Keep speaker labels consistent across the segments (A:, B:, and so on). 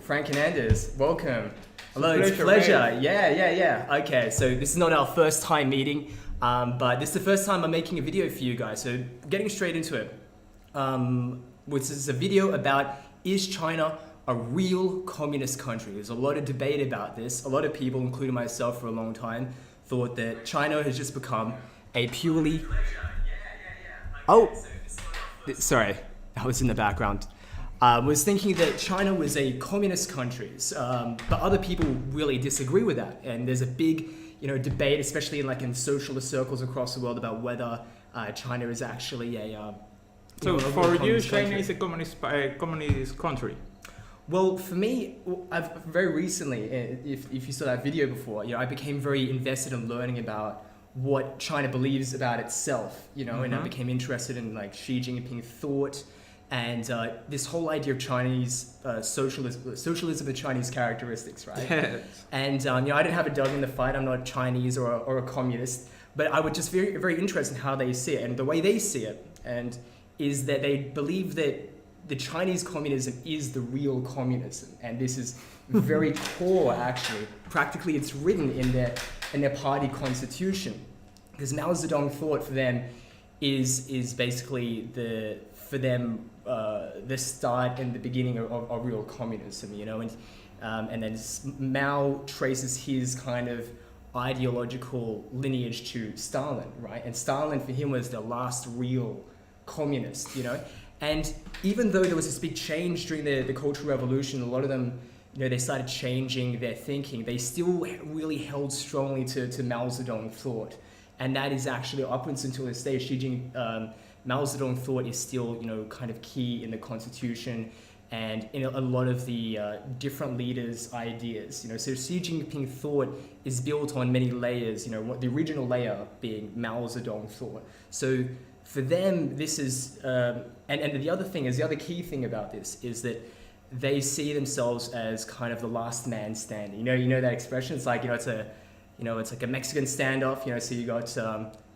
A: Frank Hernandez, welcome. Hello, it's a
B: pleasure,
A: pleasure. Yeah. Okay, so this is not our first time meeting, but this is the first time I'm making a video for you guys. So getting straight into it, which is a video about, is China a real communist country? There's a lot of debate about this. A lot of people, including myself for a long time, thought that China has just become a purely... Oh, sorry, I was in the background. Was thinking that China was a communist country, but other people really disagree with that. And there's a big, debate, especially in socialist circles across the world, about whether China is actually a.
B: So for you, China is a communist country.
A: Well, for me, I've very recently, if you saw that video before, I became very invested in learning about what China believes about itself, and I became interested in Xi Jinping thought. And this whole idea of Chinese socialism and Chinese characteristics, right?
B: Yes.
A: And I didn't have a dog in the fight. I'm not Chinese or a communist, but I was just very, very interested in how they see it. And the way they see it, and is that they believe that the Chinese communism is the real communism, and this is very core. Actually, practically, it's written in their party constitution, because Mao Zedong thought for them is basically the start and the beginning of real communism, and then Mao traces his kind of ideological lineage to Stalin, right? And Stalin for him was the last real communist, And even though there was this big change during the Cultural Revolution, a lot of them, they started changing their thinking. They still really held strongly to Mao Zedong thought, and that is actually upwards until this day. Mao Zedong thought is still, kind of key in the constitution and in a lot of the different leaders' ideas. So Xi Jinping thought is built on many layers. The original layer being Mao Zedong thought. So for them, this is, and the other thing is, the other key thing about this is that they see themselves as kind of the last man standing. You know that expression. It's like it's like a Mexican standoff. So you got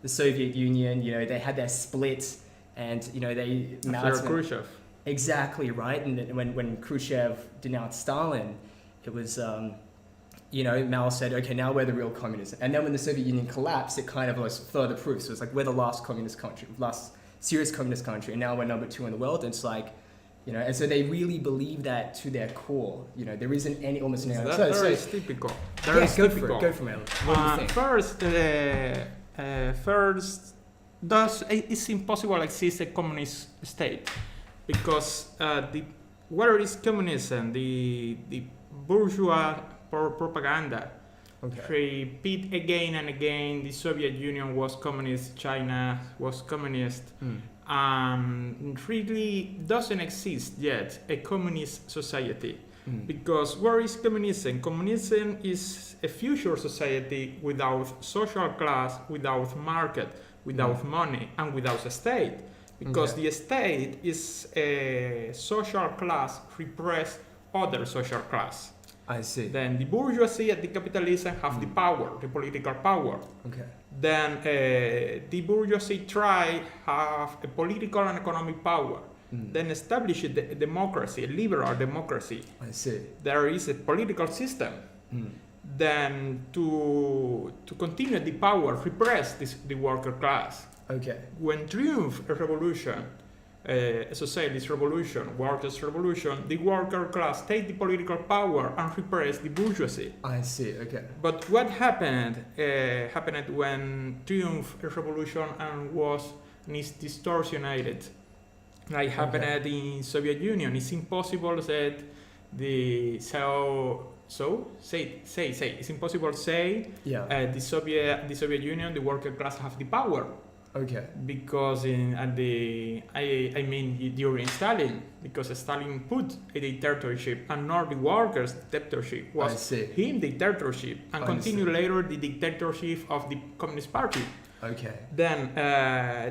A: the Soviet Union. They had their split, and they
B: After Khrushchev.
A: Exactly right. And when Khrushchev denounced Stalin, it was Mao said, okay, now we're the real communism. And then when the Soviet Union collapsed, it kind of was further proof. So it's like we're the last communist country, last serious communist country, and now we're number 2 in the world. And it's like, and so they really believe that to their core. There isn't any almost any.
B: That is typical.
A: Go for it. What do you think?
B: First, it's impossible to exist a communist state, because where is communism? The bourgeois propaganda repeat again and again. The Soviet Union was communist, China was communist. Really doesn't exist yet a communist society, because where is communism? Communism is a future society without social class, without market, without money, and without a state, because the state is a social class repress other social class.
A: I see.
B: Then the bourgeoisie and the capitalism have the power, the political power.
A: Okay.
B: Then the bourgeoisie try have a political and economic power. Then establish a democracy, a liberal democracy.
A: I see.
B: There is a political system. Then to continue the power, repress the worker class.
A: Okay.
B: When triumph a revolution, a socialist revolution, workers' revolution, the worker class take the political power and repress the bourgeoisie.
A: I see. Okay.
B: But what happened when triumph a revolution and is distortionated, like happened in Soviet Union? It's impossible that it's impossible to say the Soviet Union, the worker class have the power.
A: Okay.
B: Because during Stalin, because Stalin put a dictatorship, and not the workers' dictatorship, was him dictatorship, and continue later the dictatorship of the Communist Party.
A: Okay.
B: Then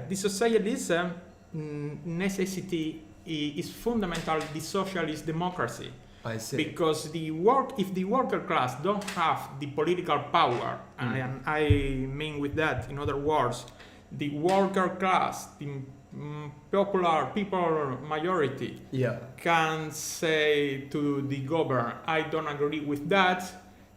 B: the socialism necessity is fundamental the socialist democracy.
A: I see.
B: Because if the worker class don't have the political power, and I mean with that, in other words, the worker class, the popular people majority
A: Yeah.
B: can say to the government, I don't agree with that,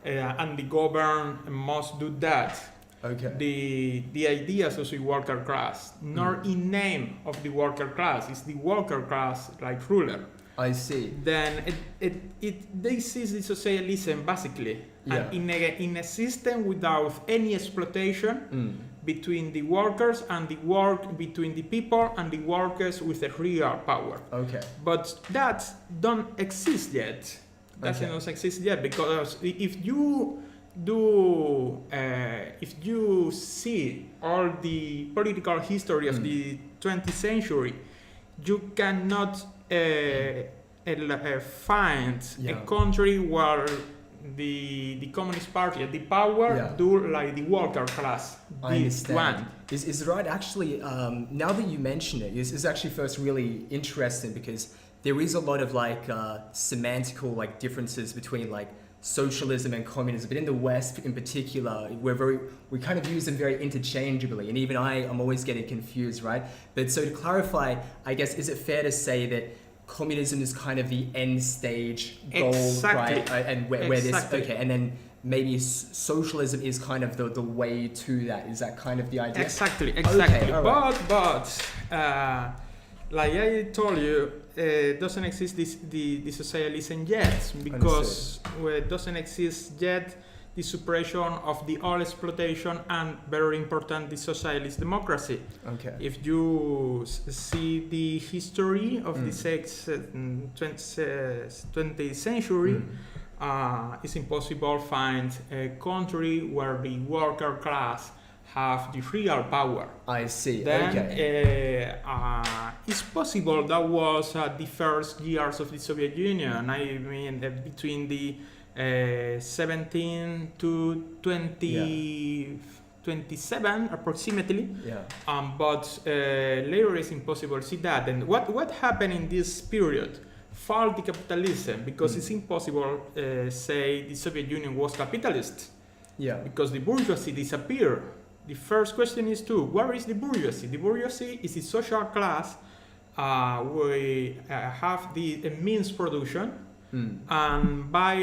B: and the government must do that.
A: Okay.
B: The ideas of the worker class, not in name of the worker class, it's the worker class like ruler.
A: I see.
B: Then this is the socialism basically,
A: Yeah.
B: and in a system without any exploitation between the workers and between the people and the workers with a real power.
A: Okay.
B: But that don't exist yet. That
A: Okay.
B: doesn't exist yet, because if you do, if you see all the political history of the 20th century, you cannot find a country where the Communist Party at the power do like the worker class.
A: I understand. Is right. Actually, now that you mention it, is actually first really interesting, because there is a lot of like semantical like differences between like socialism and communism, but in the West in particular, we kind of use them very interchangeably, and even I am always getting confused, right? But so to clarify, I guess, is it fair to say that communism is kind of the end stage goal,
B: Exactly.
A: right? And where
B: Exactly.
A: this, okay, and then maybe socialism is kind of the way to that. Is that kind of the idea?
B: Exactly.
A: Okay, all right.
B: But like I told you, doesn't exist the socialism yet, because it doesn't exist yet the suppression of the all exploitation, and very important, the socialist democracy.
A: Okay.
B: If you see the history of the 20th century, it's impossible to find a country where the worker class have the real power.
A: I see.
B: Then
A: Okay.
B: it's possible that was the first years of the Soviet Union. I mean, between the 17 to 27 approximately.
A: Yeah.
B: But later it's impossible to see that. And what happened in this period? Fall the capitalism, because it's impossible say the Soviet Union was capitalist.
A: Yeah.
B: Because the bourgeoisie disappeared. The first question is where is the bourgeoisie? The bourgeoisie is the social class. We have the means production and by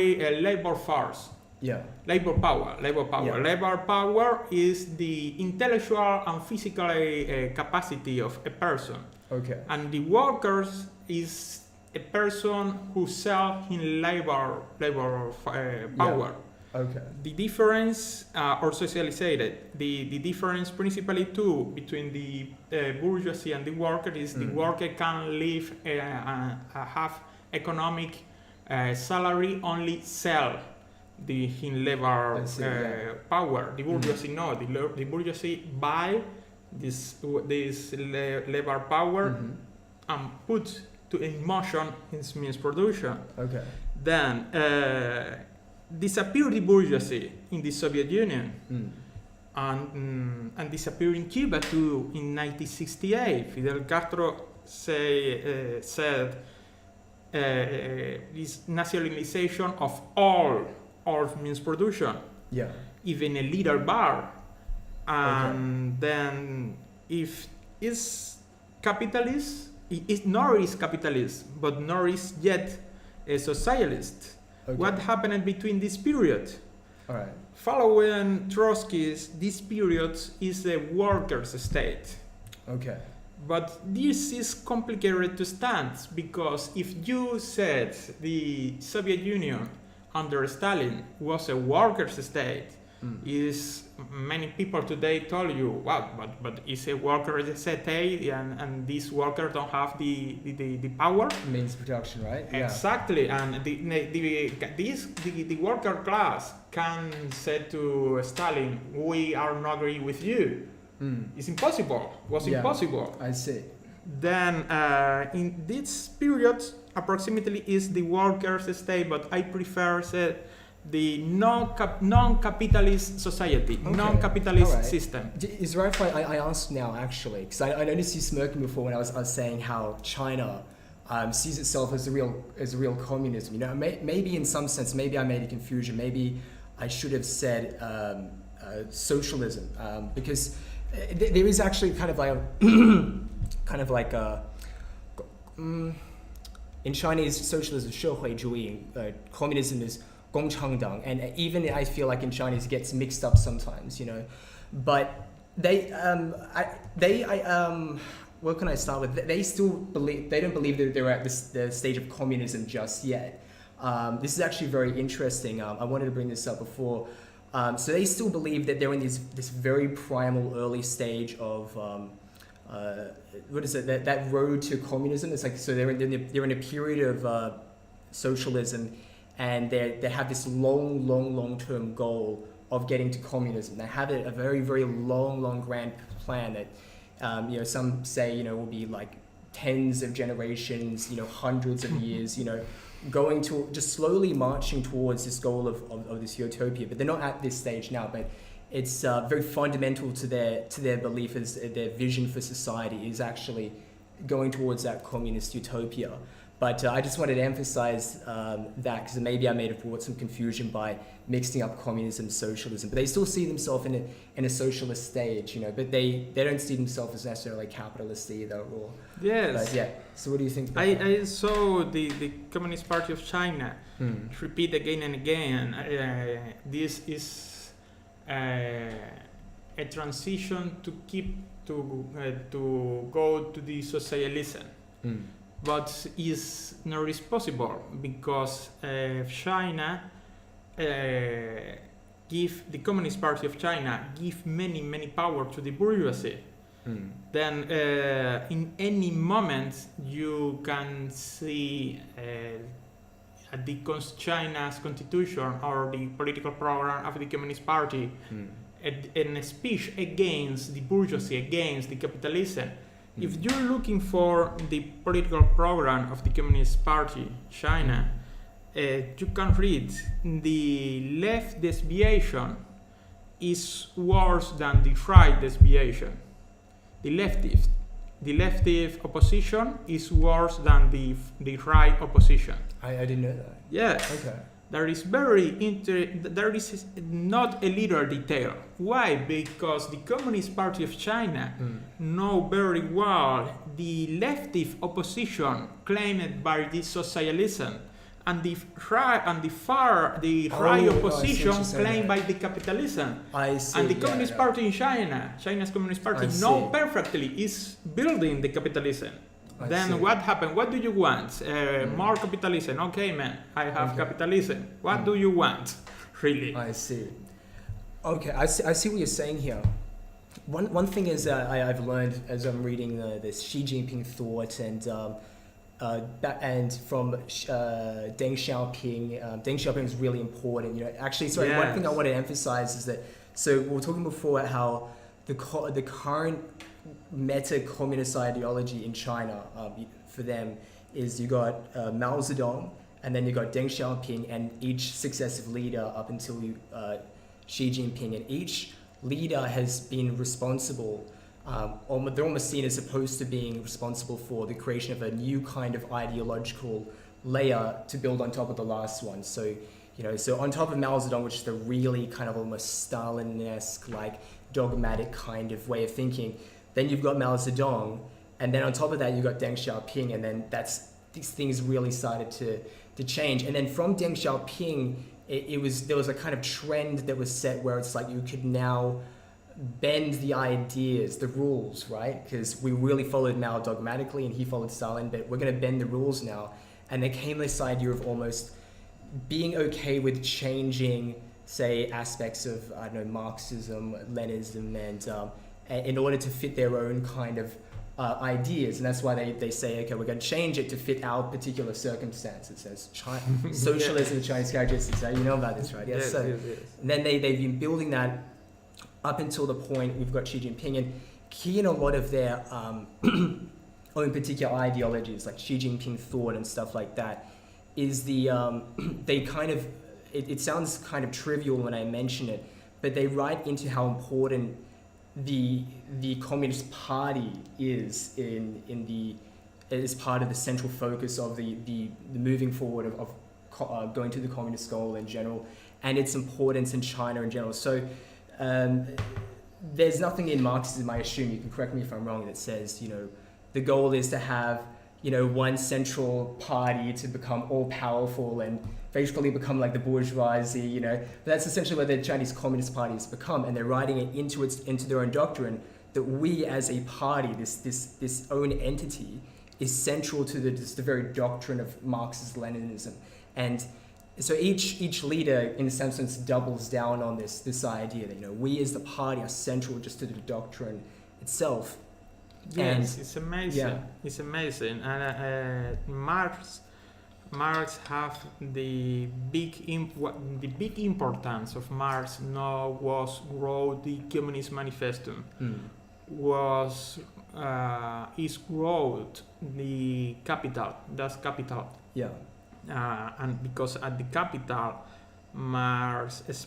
B: labor force.
A: Yeah.
B: Labor power.
A: Yeah.
B: Labor power is the intellectual and physical capacity of a person.
A: Okay.
B: And the workers is a person who sells in labor power.
A: Okay.
B: The difference, or socialized, the difference principally too between the bourgeoisie and the worker is the worker can live have economic salary, only sell in labor power. The bourgeoisie no, the bourgeoisie buy this labor power and put in motion its means production.
A: Okay.
B: Then disappeared the bourgeoisie in the Soviet Union and disappeared in Cuba too in 1968. Fidel Castro said this nationalization of all means production, even a little bar. And then if it's capitalist, it's nor is capitalist, but nor is yet a socialist.
A: Okay.
B: What happened between this period?
A: All right.
B: Following Trotskyism, this period is a workers' state.
A: Okay.
B: But this is complicated to stand, because if you said the Soviet Union under Stalin was a workers' state, is many people today told you, well, but it's a workers' state, and these workers don't have the power.
A: Means production, right?
B: Exactly, and the worker class can say to Stalin, we are not agree with you. It's impossible. Impossible.
A: I see.
B: Then in this period, approximately is the workers' state, but I prefer the non-capitalist society, non-capitalist system.
A: Is it right if I ask now, actually, because I noticed you smirking before when I was saying how China sees itself as a real communism. You know, maybe in some sense, maybe I made a confusion. Maybe I should have said socialism, because there is actually kind of like kind of like in Chinese socialism, 社会主义, communism is 共产党, and even I feel like in Chinese it gets mixed up sometimes, you know. But what can I start with? They still believe, they don't believe that they're at the stage of communism just yet. This is actually very interesting. I wanted to bring this up before. So they still believe that they're in this very primal early stage of what is it? That road to communism. It's like, so they're in a period of socialism, and they have this long-term goal of getting to communism. They have a very long grand plan that you know, some say, you know, will be like tens of generations, you know, hundreds of years, you know, going to just slowly marching towards this goal of this utopia. But they're not at this stage now, but it's very fundamental to their belief, as their vision for society is actually going towards that communist utopia. But I just wanted to emphasize that, because maybe I may have brought some confusion by mixing up communism and socialism. But they still see themselves in a socialist stage, you know. But they don't see themselves as necessarily capitalist either. Or,
B: yes.
A: But yeah. So what do you think about that?
B: I saw the Communist Party of China repeat again and again. This is a transition to go to the socialism. But is not possible because China give the Communist Party of China give many power to the bourgeoisie. Then in any moment you can see at the China's constitution or the political program of the Communist Party a speech against the bourgeoisie, against the capitalism. If you're looking for the political program of the Communist Party, China, you can read the left deviation is worse than the right deviation. The leftist opposition is worse than the right opposition.
A: I didn't know that.
B: Yes.
A: Okay.
B: There is there is not a little detail. Why? Because the Communist Party of China know very well the leftist opposition claimed by the socialism, and the right opposition claimed by the capitalism.
A: I see.
B: And the Communist Party in China's Communist Party, know perfectly is building the capitalism. Then what happened? What do you want? More capitalism. Okay, man, I have capitalism. What do you want? Really?
A: I see. Okay, I see what you're saying here. One thing is I've learned as I'm reading this Xi Jinping thought and from Deng Xiaoping. Deng Xiaoping is really important. You know, actually, sorry.
B: Yes.
A: One thing I want to emphasize is that, so we were talking before how the current meta-communist ideology in China, for them, is you got Mao Zedong, and then you got Deng Xiaoping, and each successive leader up until Xi Jinping, and each leader has been responsible, they're almost seen as opposed to being responsible for the creation of a new kind of ideological layer to build on top of the last one. So, you know, so on top of Mao Zedong, which is the really kind of almost Stalin-esque, like dogmatic kind of way of thinking, then you've got Mao Zedong, and then on top of that you've got Deng Xiaoping, and then these things really started to change. And then from Deng Xiaoping, there was a kind of trend that was set where it's like you could now bend the ideas, the rules, right? Because we really followed Mao dogmatically and he followed Stalin, but we're going to bend the rules now. And there came this idea of almost being okay with changing, say, aspects of, I don't know, Marxism, Leninism, and in order to fit their own kind of ideas. And that's why they say, okay, we're going to change it to fit our particular circumstances as socialism, the Chinese characteristics. You know about this, right? Yes. Yes. And then they've been building that up until the point we've got Xi Jinping, and key in a lot of their own particular ideologies, like Xi Jinping thought and stuff like that, is they kind of, it sounds kind of trivial when I mention it, but they write into how important the Communist Party is as part of the central focus of the moving forward of going to the communist goal in general, and its importance in China in general. So there's nothing in Marxism, I assume, you can correct me if I'm wrong, that says, you know, the goal is to have, one central party to become all powerful and basically become like the bourgeoisie, But that's essentially what the Chinese Communist Party has become, and they're writing it into their own doctrine that we as a party, this own entity, is central to the very doctrine of Marxist-Leninism. And so each leader, in some sense, doubles down on this idea that, we as the party are central just to the doctrine itself.
B: Yes,
A: And,
B: it's amazing.
A: yeah.
B: It's amazing. And Marx have the big importance of Marx now was wrote the Communist Manifesto. Is wrote the Capital, Das Kapital.
A: Yeah.
B: And because at the Capital, Marx is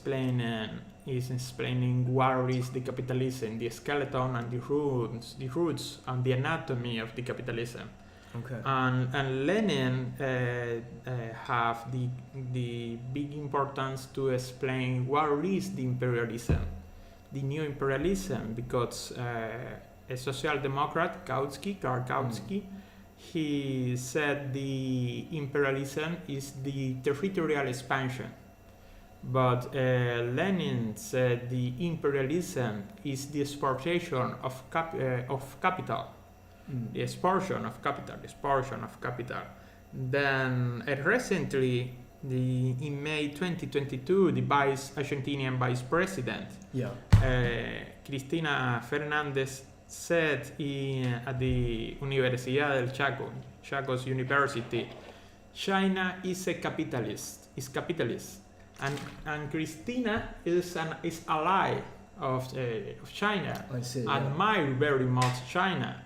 B: explaining what is the capitalism, the skeleton and the roots and the anatomy of the capitalism.
A: Okay.
B: And Lenin have the big importance to explain what is the imperialism, the new imperialism, because a social democrat, Karl Kautsky, he said the imperialism is the territorial expansion. But Lenin said the imperialism is the exportation of capital. The exportation of capital. Then recently, in May 2022, the Argentinian vice president, Cristina Fernández, said at the Universidad del Chaco, Chaco's University, China is capitalist. And Cristina is ally of China.
A: I see.
B: Admire very much China.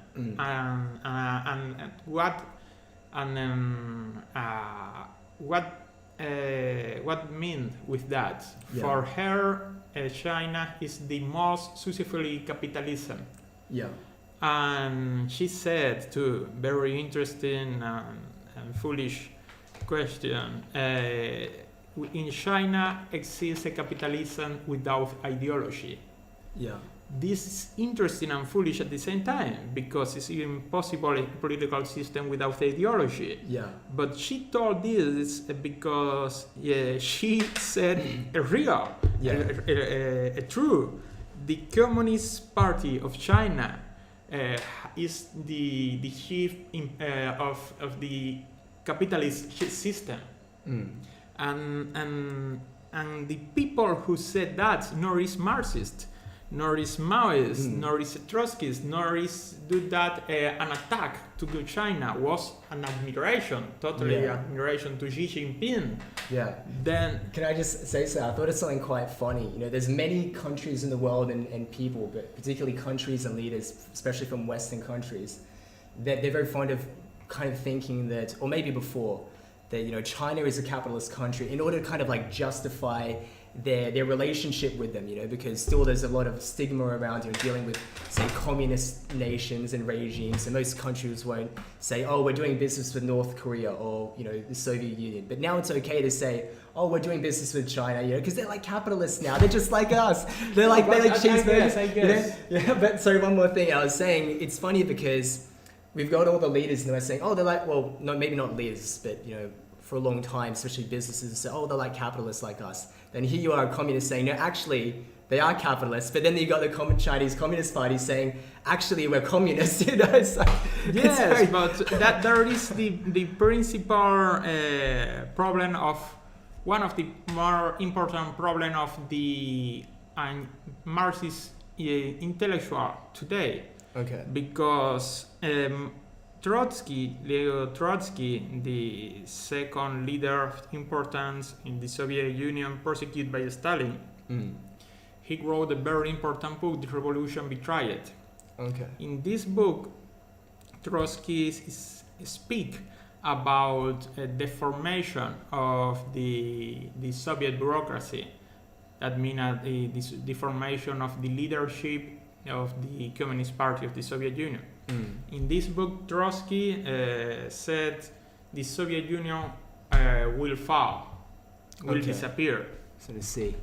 B: What mean with that?
A: Yeah.
B: For her, China is the most successfully capitalism.
A: Yeah.
B: And she said too, very interesting and foolish question. In China exists a capitalism without ideology.
A: Yeah.
B: This is interesting and foolish at the same time because it's impossible a political system without ideology.
A: Yeah.
B: But she told this because she said a true. The Communist Party of China is the chief of the capitalist system. And the people who said that nor is Marxist, nor is Maoist, nor is Trotskyist, nor is do that an attack to China, was an admiration, admiration to Xi Jinping.
A: Yeah.
B: Then
A: can I just say so? I thought it's something quite funny. There's many countries in the world and people, but particularly countries and leaders, especially from Western countries, that they're very fond of kind of thinking that, or maybe before, that China is a capitalist country in order to kind of like justify their relationship with them, because still there's a lot of stigma around dealing with, say, communist nations and regimes, and most countries won't say, oh, we're doing business with North Korea or the Soviet Union. But now it's okay to say, oh, we're doing business with China, because they're like capitalists now. They're just like us. They're like cheeseburgers.
B: I guess.
A: Yeah. But sorry, one more thing. I was saying it's funny because we've got all the leaders and they're saying, oh, they're like, well, no, maybe not leaders, but for a long time, especially businesses say, oh, they're like capitalists like us. Then here you are, a communist, saying, no, actually, they are capitalists. But then you got the Chinese Communist Party saying, actually, we're communists. It's like,
B: yes, but that there is the principal problem of one of the more important problem of the Marxist intellectual today.
A: Okay.
B: Because Leo Trotsky, the second leader of importance in the Soviet Union, persecuted by Stalin, he wrote a very important book, The Revolution Betrayed.
A: Okay.
B: In this book, Trotsky speak about the formation of the Soviet bureaucracy. That means the formation of the leadership of the Communist Party of the Soviet Union. In this book, Trotsky said the Soviet Union will fall, will disappear.
A: So to see.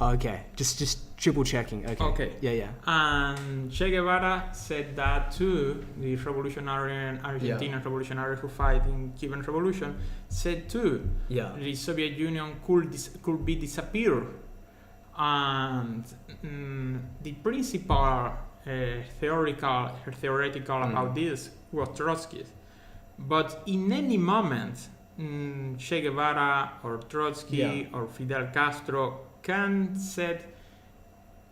A: Okay, just triple checking. Okay.
B: Okay.
A: Yeah.
B: And Che Guevara said that too. The revolutionary Argentinian revolutionary who fight in Cuban Revolution said too.
A: Yeah.
B: The Soviet Union could be disappeared, and the principal theoretical about this was Trotsky. But in any moment, Che Guevara or Trotsky or Fidel Castro can set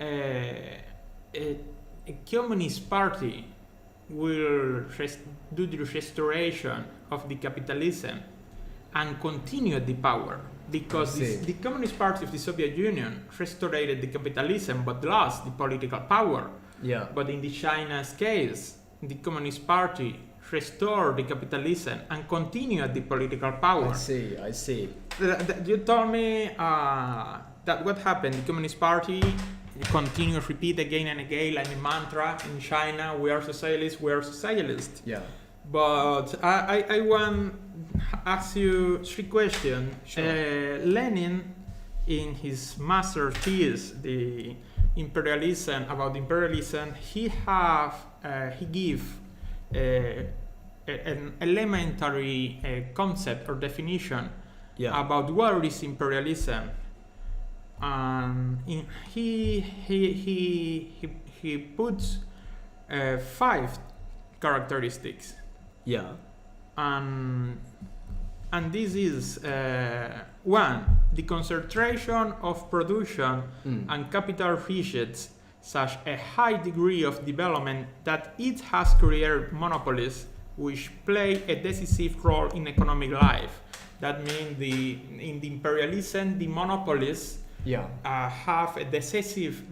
B: a communist party will do the restoration of the capitalism and continue at the power, because the Communist Party of the Soviet Union restored the capitalism but lost the political power.
A: Yeah.
B: But in the China's case, the Communist Party restored the capitalism and continue at the political power.
A: I see.
B: You told me that what happened, the Communist Party continues repeat again and again like a mantra in China, we are socialists.
A: Yeah.
B: But I want to ask you three questions.
A: Sure.
B: Lenin, in his masterpiece, the imperialism, he give an elementary concept or definition about what is imperialism. He puts 5 characteristics.
A: Yeah.
B: And this is 1, the concentration of production and capital reaches such a high degree of development that it has created monopolies which play a decisive role in economic life. That means in the imperialism, the monopolies have a decisive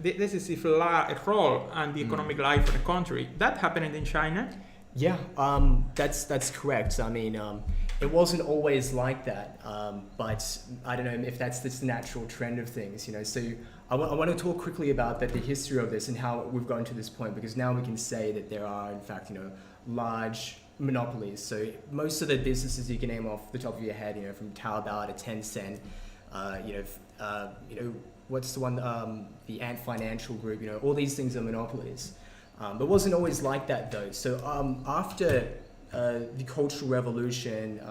B: role in the economic life of the country. That happened in China?
A: Yeah, that's correct. I mean, it wasn't always like that, but I don't know if that's the natural trend of things, you know. So I want to talk quickly about the history of this and how we've gotten to this point, because now we can say that there are, in fact, you know, large monopolies. So most of the businesses you can name off the top of your head, you know, from Taobao to Tencent, you know, what's the one, the Ant Financial Group, you know, all these things are monopolies. But it wasn't always like that though. So after the Cultural Revolution,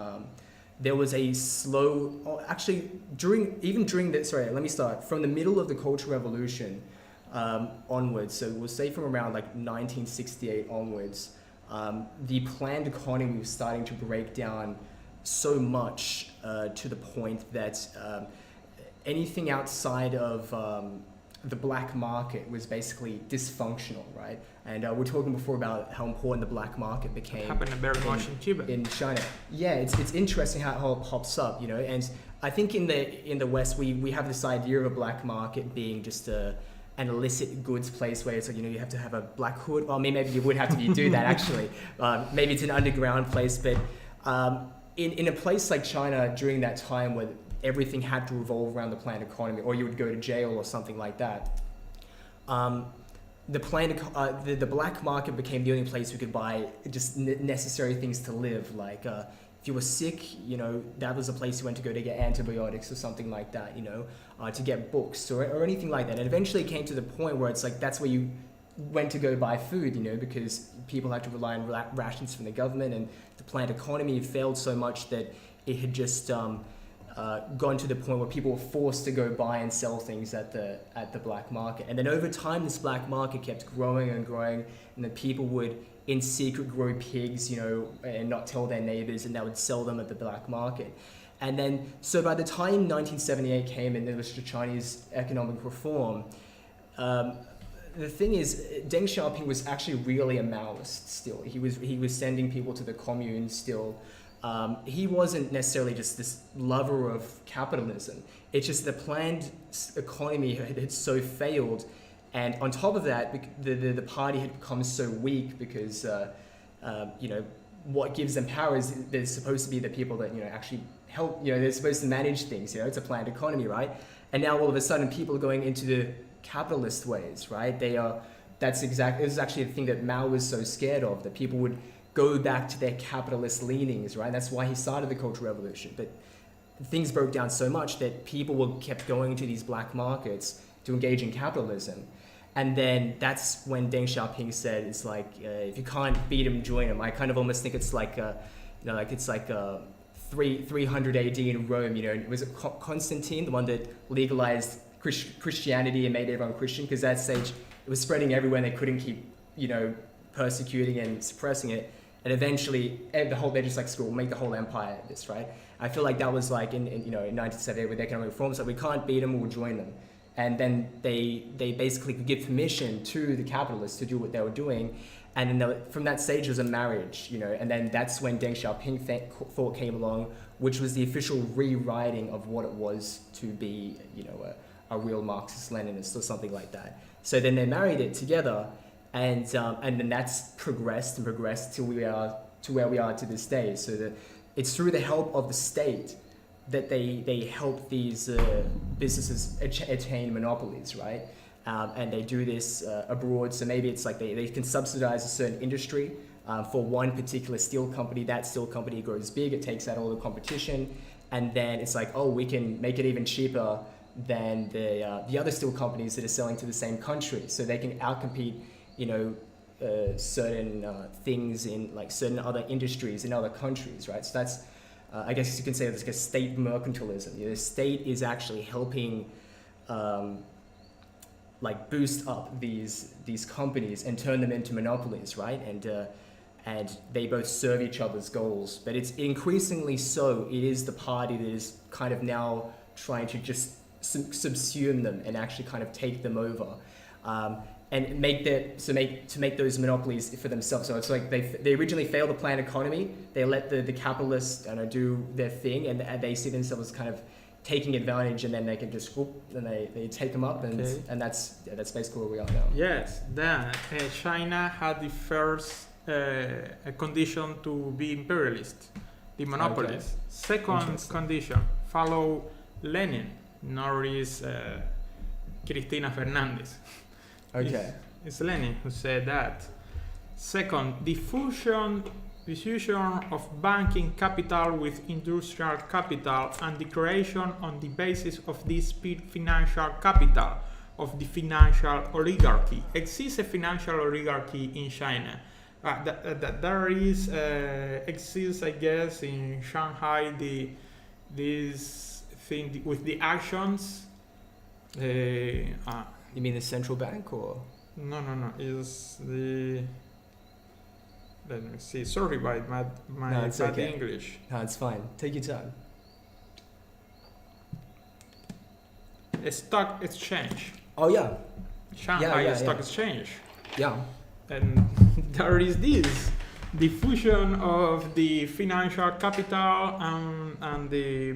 A: there was a slow, actually during the, sorry, let me start. From the middle of the Cultural Revolution onwards, so we'll say from around like 1968 onwards, the planned economy was starting to break down so much to the point that anything outside of the black market was basically dysfunctional, right? And we're talking before about how important the black market became.
B: Happened very much in Cuba.
A: In China. Yeah, it's interesting how it all pops up, you know. And I think in the West we have this idea of a black market being just an illicit goods place where it's like, you know, you have to have a black hood. Well, maybe you would have to do that actually. Maybe it's an underground place, but in a place like China during that time where everything had to revolve around the planned economy, or you would go to jail or something like that. The black market became the only place we could buy just necessary things to live. Like if you were sick, you know, that was a place you went to go to get antibiotics or something like that, you know, to get books or anything like that. And eventually it came to the point where it's like that's where you went to go buy food, you know, because people had to rely on rations from the government, and the planned economy failed so much that it had just gone to the point where people were forced to go buy and sell things at the black market. And then over time, this black market kept growing and growing, and then people would in secret grow pigs, you know, and not tell their neighbors, and they would sell them at the black market. And then, so by the time 1978 came and there was the Chinese economic reform, the thing is, Deng Xiaoping was actually really a Maoist still. He was sending people to the commune still. He wasn't necessarily just this lover of capitalism. It's just the planned economy had so failed, and on top of that, the party had become so weak because you know, what gives them power is they're supposed to be the people that, you know, actually help. You know, they're supposed to manage things. You know, it's a planned economy, right? And now all of a sudden, people are going into the capitalist ways, right? This is actually the thing that Mao was so scared of, that people would go back to their capitalist leanings, right? That's why he started the Cultural Revolution. But things broke down so much that people kept going to these black markets to engage in capitalism. And then that's when Deng Xiaoping said, it's like, if you can't beat him, join him. I kind of almost think it's like, 300 AD in Rome, was it Constantine, the one that legalized Christianity and made everyone Christian? Because at that stage, it was spreading everywhere and they couldn't keep, persecuting and suppressing it. And eventually, they're just like, screw, we'll make the whole empire this, right? I feel like that was like in 1978 with economic reforms, like we can't beat them, we'll join them. And then they basically could give permission to the capitalists to do what they were doing. And then from that stage was a marriage, and then that's when Deng Xiaoping thought came along, which was the official rewriting of what it was to be, a real Marxist-Leninist or something like that. So then they married it together, and then that's progressed to where we are to this day. So it's through the help of the state that they help these businesses attain monopolies, right? And they do this abroad. So maybe it's like they can subsidize a certain industry for one particular steel company. That steel company grows big, it takes out all the competition, and then it's like, oh, we can make it even cheaper than the other steel companies that are selling to the same country. So they can outcompete, certain things in like certain other industries in other countries, right? So that's I guess you can say it's like a state mercantilism. The state is actually helping like boost up these companies and turn them into monopolies, right? And they both serve each other's goals. But it's increasingly so, it is the party that is kind of now trying to just subsume them and actually kind of take them over. And make those monopolies for themselves. So it's like they originally failed the planned economy. They let the capitalists do their thing, and they see themselves kind of taking advantage, and then they can just and they take them up, and
B: okay.
A: And that's basically where we are now.
B: Yes. Then China had the first condition to be imperialist, the monopolies. Okay. Second condition, follow Lenin, nor is Cristina Fernandez.
A: Okay.
B: It's Lenin who said that. Second, the fusion of banking capital with industrial capital and the creation on the basis of this financial capital of the financial oligarchy. Exists a financial oligarchy in China. There exists, I guess, in Shanghai, this thing with the actions.
A: You mean the central bank or?
B: No. Is the. Let me see. Sorry about my bad okay. English.
A: No, it's fine. Take your time.
B: A stock exchange.
A: Oh yeah.
B: Shanghai Stock Exchange.
A: Yeah.
B: And there is this. The fusion of the financial capital and the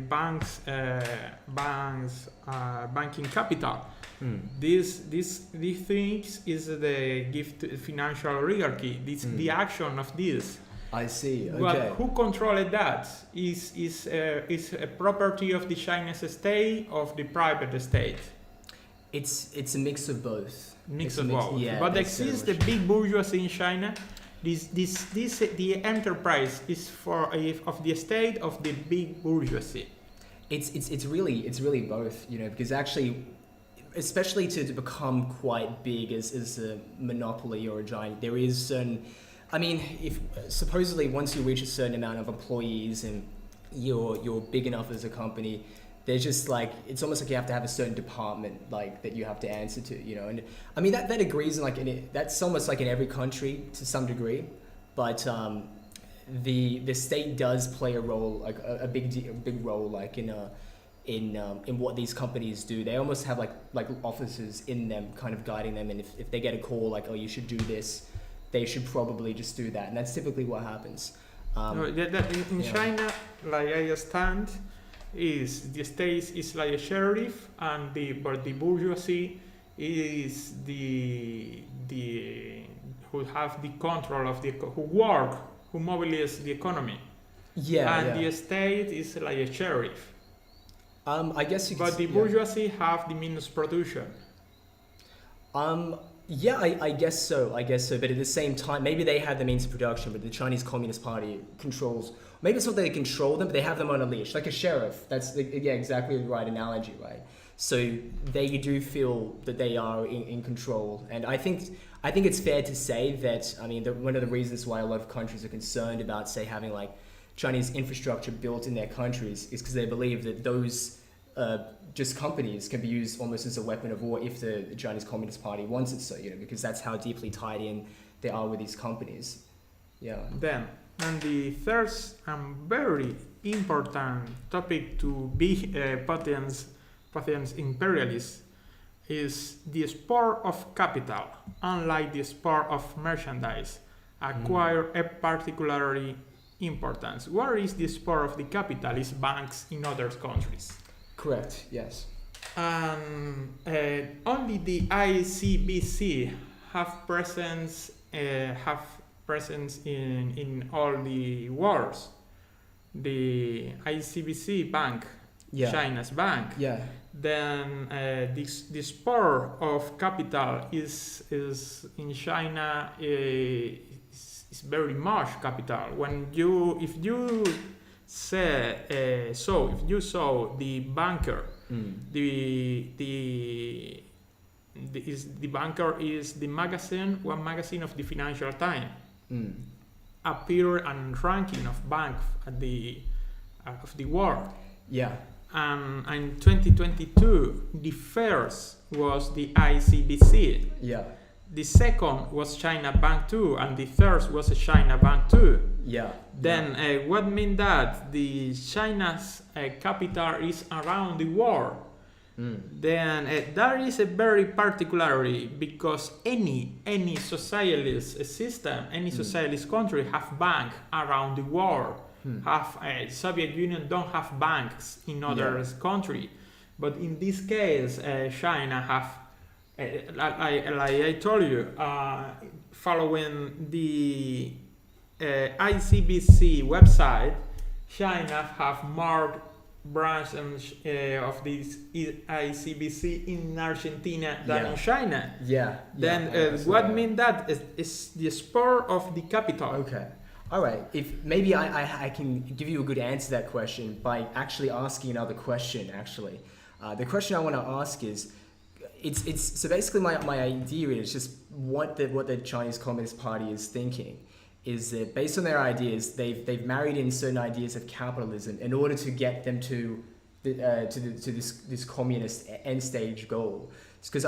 B: banking capital. This things is the gift to financial oligarchy. This the action of this.
A: I see. Okay.
B: But who controlled that? Is a property of the Chinese state of the private state?
A: It's a mix of both.
B: Mix of both.
A: Yeah.
B: But exists the big bourgeoisie in China. The enterprise is of the state of the big bourgeoisie.
A: It's really both, because actually, especially to become quite big as a monopoly or a giant, there is certain. I mean, if supposedly once you reach a certain amount of employees and you're big enough as a company, there's just like, it's almost like you have to have a certain department like that you have to answer to, and I mean that agrees in that's almost like in every country to some degree, but the state does play a role, like a big role, like in what these companies do. They almost have like officers in them kind of guiding them, and if they get a call like, oh, you should do this, they should probably just do that, and that's typically what happens.
B: In China, like I understand, is the state is like a sheriff, and but the bourgeoisie is the who have the control of who mobilize the economy. The state is like a sheriff.
A: I guess you could.
B: But the bourgeoisie have the means of production.
A: I guess so. But at the same time, maybe they have the means of production, but the Chinese Communist Party controls. Maybe it's not that they control them, but they have them on a leash, like a sheriff. That's exactly the right analogy, right? So they do feel that they are in control. And I think it's fair to say that, I mean, one of the reasons why a lot of countries are concerned about, say, having like Chinese infrastructure built in their countries is because they believe that those just companies can be used almost as a weapon of war if the Chinese Communist Party wants it so, because that's how deeply tied in they are with these companies. Yeah.
B: Then, and the third and very important topic to be potence imperialists is the sport of capital, unlike the sport of merchandise, acquire a particularly importance. Where is the sport of the capitalist banks in other countries?
A: Correct, yes.
B: Only the ICBC have presence in all the wars. The ICBC bank, China's bank.
A: Yeah.
B: Then this sport of capital is in China is very much capital. If you saw the banker, the banker is the one magazine of the Financial Times, appear and ranking of bank at of the world.
A: Yeah.
B: And in 2022, the first was the ICBC.
A: Yeah.
B: The second was China Bank 2, and the third was a China Bank 2.
A: Yeah.
B: Then what means that the China's capital is around the world. Then that is a very particularity, because any socialist system, any socialist country have bank around the world. Soviet Union don't have banks in other country, but in this case, China have, like I told you, following the ICBC website, China have more branches of this ICBC in Argentina than in China.
A: Yeah.
B: Then what means that is the spur of the capital.
A: Okay. All right. If maybe I can give you a good answer to that question by actually asking another question. Actually, the question I want to ask is, it's so basically my idea is just what the Chinese Communist Party is thinking is that based on their ideas, they've married in certain ideas of capitalism in order to get them to this communist end stage goal. Because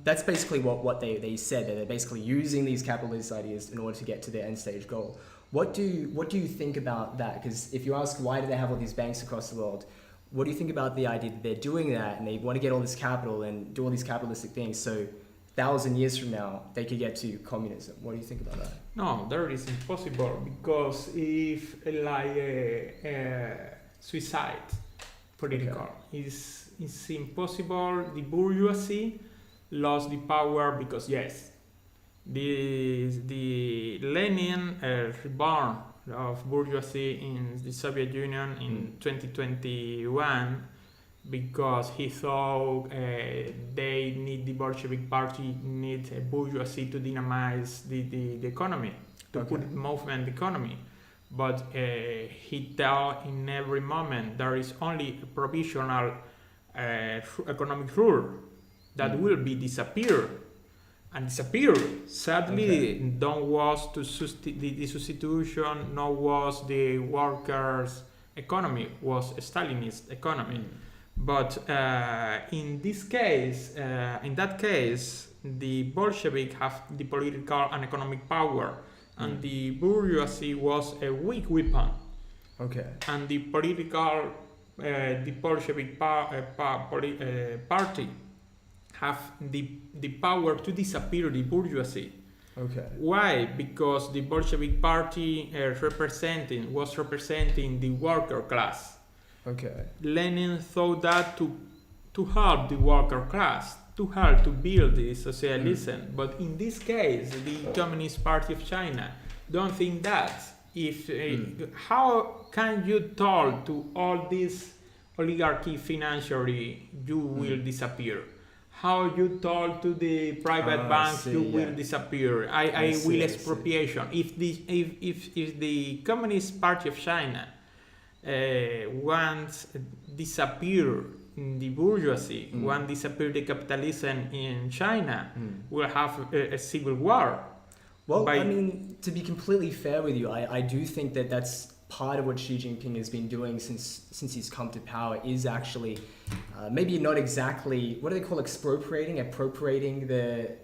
A: that's basically what they said, that they're basically using these capitalist ideas in order to get to their end stage goal. What do you think about that? Because if you ask why do they have all these banks across the world, what do you think about the idea that they're doing that and they want to get all this capital and do all these capitalistic things so 1,000 years from now they could get to communism? What do you think about that?
B: No, that is impossible, because if suicide political is impossible, the bourgeoisie lost the power because the Lenin reborn of bourgeoisie in the Soviet Union in 2021, because he thought they need, the Bolshevik party need a bourgeoisie to dynamize the economy, to put in movement the economy. But he tell in every moment there is only a provisional economic rule that will be disappear. And disappear. Sadly, don't was to the substitution, no was the workers' economy, was a Stalinist economy. But in that case, the Bolshevik have the political and economic power, and the bourgeoisie was a weak weapon.
A: Okay.
B: And the political, the Bolshevik party have the power to disappear the bourgeoisie.
A: Okay.
B: Why? Because the Bolshevik party was representing the worker class.
A: Okay.
B: Lenin thought that to help the worker class, to help to build the socialism. But in this case, the Communist Party of China don't think that. How can you tell to all this oligarchy financially you will disappear? How you told to the private banks you will disappear? I will expropriation. If the Communist Party of China wants disappear the bourgeoisie. When disappear the capitalism in China, we'll have a civil war.
A: Well, I mean, to be completely fair with you, I do think that that's part of what Xi Jinping has been doing since he's come to power is actually maybe not exactly, what do they call appropriating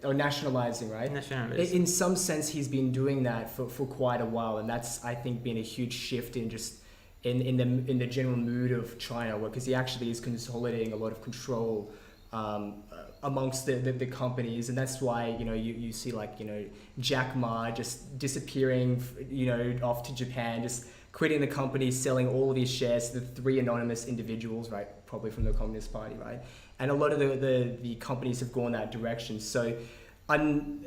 A: or nationalizing, right?
B: Nationalizing.
A: In some sense, he's been doing that for quite a while, and that's, I think, been a huge shift in just in the general mood of China, because he actually is consolidating a lot of control amongst the companies, and that's why you see Jack Ma just disappearing off to Japan, just quitting the company, selling all of his shares to the 3 anonymous individuals, right, probably from the Communist Party, right, and a lot of the companies have gone that direction. So I'm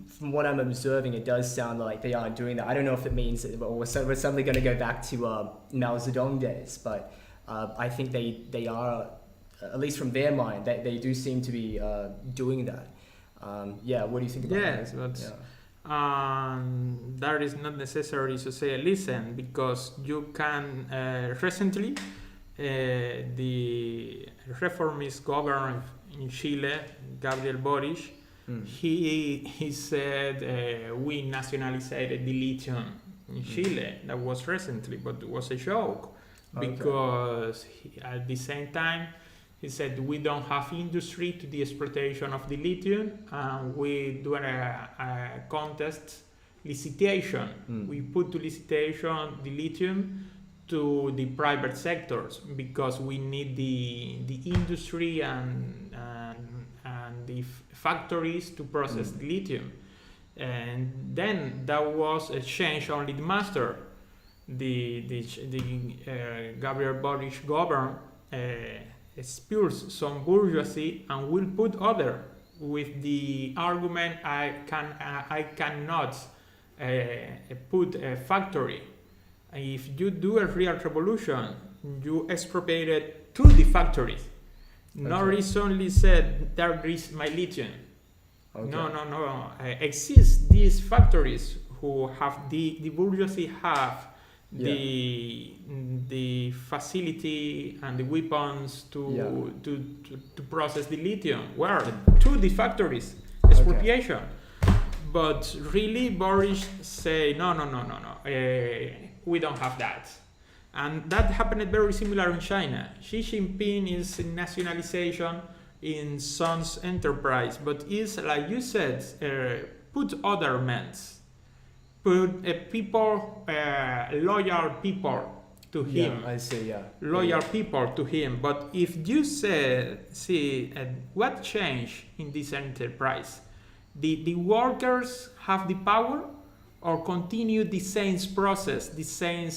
A: from what I'm observing, it does sound like they are doing that. I don't know if it means that we're suddenly going to go back to Mao Zedong days, but I think they are, at least from their mind, they do seem to be doing that. What do you think about that?
B: But that is not necessary socialism, because you can recently the reformist governor in Chile, Gabriel Boric, he said we nationalized the lithium in Chile. That was recently, but it was a joke, because at the same time he said we don't have industry to the exploitation of the lithium, and we do a contest licitation. We put to licitation the lithium to the private sectors, because we need the industry and the factories to process the lithium. And then that was a change only the master. The Gabriel Boric government expels some bourgeoisie and will put other, with the argument I cannot put a factory. If you do a real revolution, you expropriated to the factories. Not recently said there is my lithium. No. Exist these factories who have the bourgeoisie have the facility and the weapons to process the lithium. Where? To the factories. Expropriation. But really, Boris say no. We don't have that. And that happened very similar in China. Xi Jinping is nationalization in Sun's enterprise, but is, like you said, put other men, put people, loyal people to him.
A: I see,
B: Loyal people to him. But if you see what changed in this enterprise, the workers have the power, or continue the same process, the same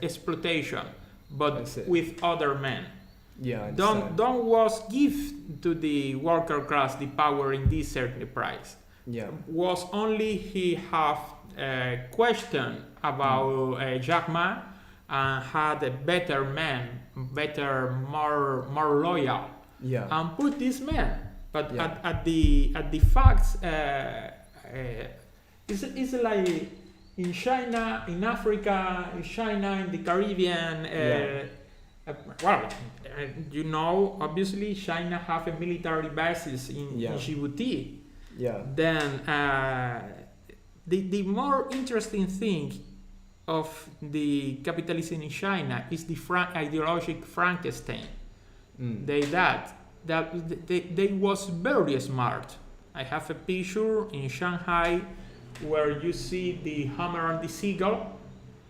B: exploitation, but with other men. Don't was give to the worker class the power in this enterprise. Was only he have a question about Jack Ma, and had a better man, more loyal, and put this man. But at the facts. It's like in China, in Africa, in China, in the Caribbean. Obviously China have a military basis in Djibouti. Then the more interesting thing of the capitalism in China is the ideological Frankenstein. They was very smart. I have a picture in Shanghai where you see the hammer and the seagull.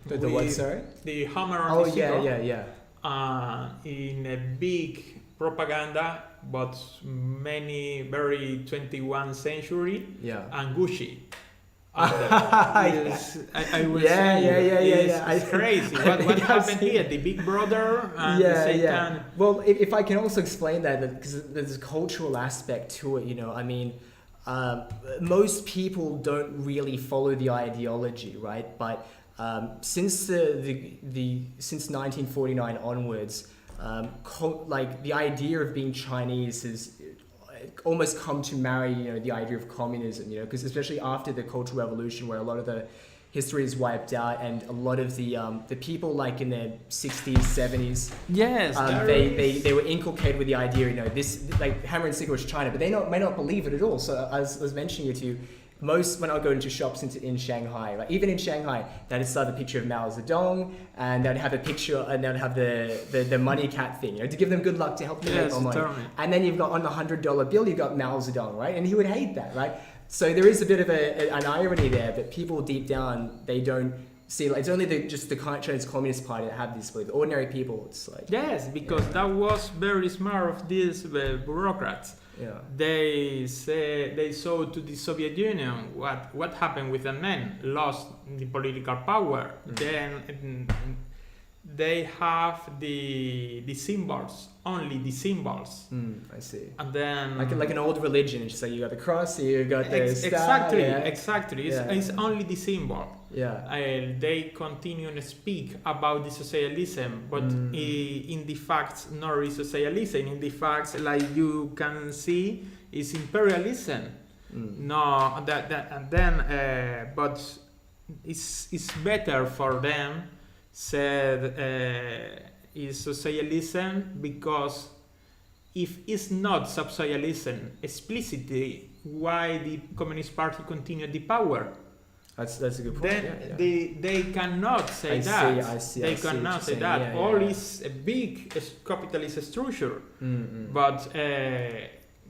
A: The what, sorry?
B: The hammer and the seagull. In a big propaganda, but many very 21st century. And Gucci. It's crazy. What happened here? The Big Brother and the Satan.
A: Well, if I can also explain that, because there's a cultural aspect to it. I mean, most people don't really follow the ideology, right? But since since 1949 onwards, the idea of being Chinese has almost come to marry, the idea of communism, because especially after the Cultural Revolution, where a lot of the history is wiped out, and a lot of the people like in their 60s, 70s,
B: yes,
A: they were inculcated with the idea, this like hammer and sickle is China, but they may not believe it at all. So I was mentioning it to you. When I go into shops in Shanghai, like even in Shanghai, they'd start the picture of Mao Zedong, and they'd have a picture, and they'd have the money cat thing, to give them good luck, to help them make more money.
B: Totally.
A: And then you've got on the $100 bill, you've got Mao Zedong, right? And he would hate that, right? So there is a bit of an irony there, but people deep down, they don't see, like, it's only just the Chinese Communist Party that have this belief. The ordinary people, it's like...
B: Yes, because that was very smart of these bureaucrats.
A: Yeah.
B: They saw to the Soviet Union what happened with the men, lost the political power. Then they have the symbols, only the symbols.
A: I see.
B: And then
A: like an old religion, it's just like you got the cross, you got the star.
B: Exactly. It's only the symbol.
A: Yeah.
B: They continue to speak about the socialism, but in the facts, not really socialism. In the facts, like you can see, is imperialism. No, but it's better for them. Said is socialism, because if it's not socialism explicitly, why the Communist Party continued the power?
A: That's a good point.
B: Then they cannot say that.
A: I see.
B: They cannot say that. All is a big capitalist structure. But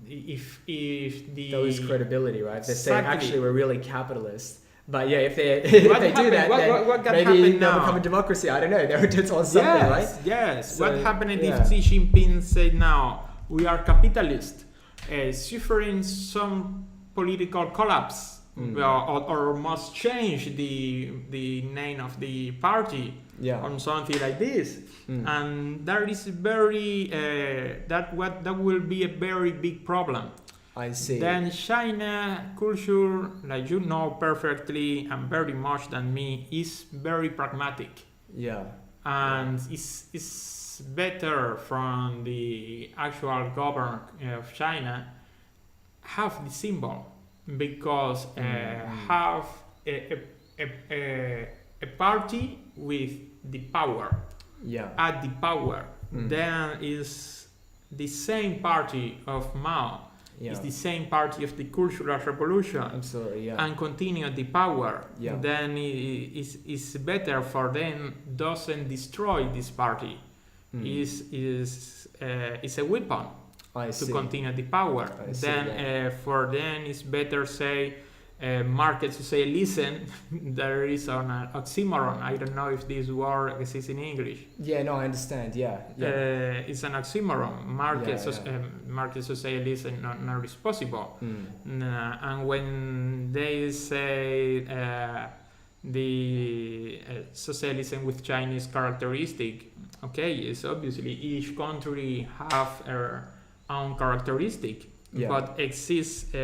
B: if the
A: those credibility, right? They say actually we're really capitalist. But yeah, if they do that,
B: what
A: then maybe they'll become a democracy. I don't know. They're just on something, right?
B: Yes.
A: So,
B: what happened if Xi Jinping said now we are capitalist, suffering some political collapse, or must change the name of the party, or something like this, and that is very that will be a very big problem.
A: I see.
B: Then China culture, like you know perfectly and very much than me, is very pragmatic.
A: Yeah.
B: And it's better from the actual government of China have the symbol, because have a party with the power.
A: Yeah.
B: At the power. Then is the same party of Mao. It's the same party of the Cultural Revolution.
A: Absolutely, yeah.
B: And continue the power.
A: Yeah.
B: Then it's better for them doesn't destroy this party. Is a weapon to continue the power. For them it's better say market socialism. There is an oxymoron. I don't know if this word exists in English.
A: Yeah, no, I understand. Yeah.
B: It's an oxymoron. Market socialism not is possible. And when they say the socialism with Chinese characteristic, okay, it's obviously each country have their own characteristic, but exists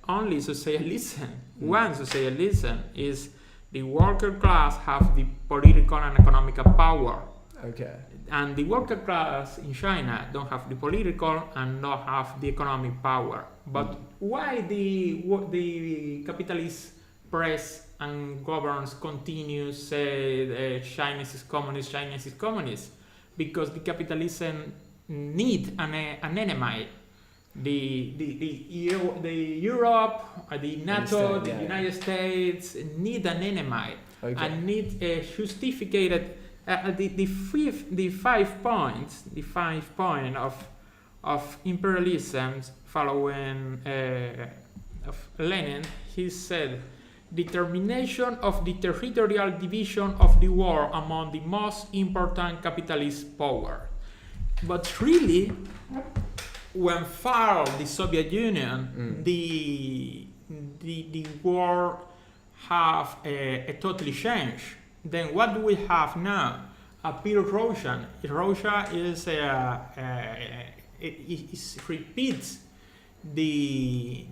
B: only socialism. One socialism is the worker class have the political and economical power.
A: Okay.
B: And the worker class in China don't have the political and don't have the economic power. But why the capitalist press and governments continue say Chinese is communist? Because the capitalism need an enemy. The Europe, the NATO, the United States need an enemy, and need a justified the 5 points of imperialism following of Lenin. He said determination of the territorial division of the world among the most important capitalist power. But really, when fell the Soviet Union, the world have a totally changed. Then what do we have now? A pure erosion. Erosion is it repeats the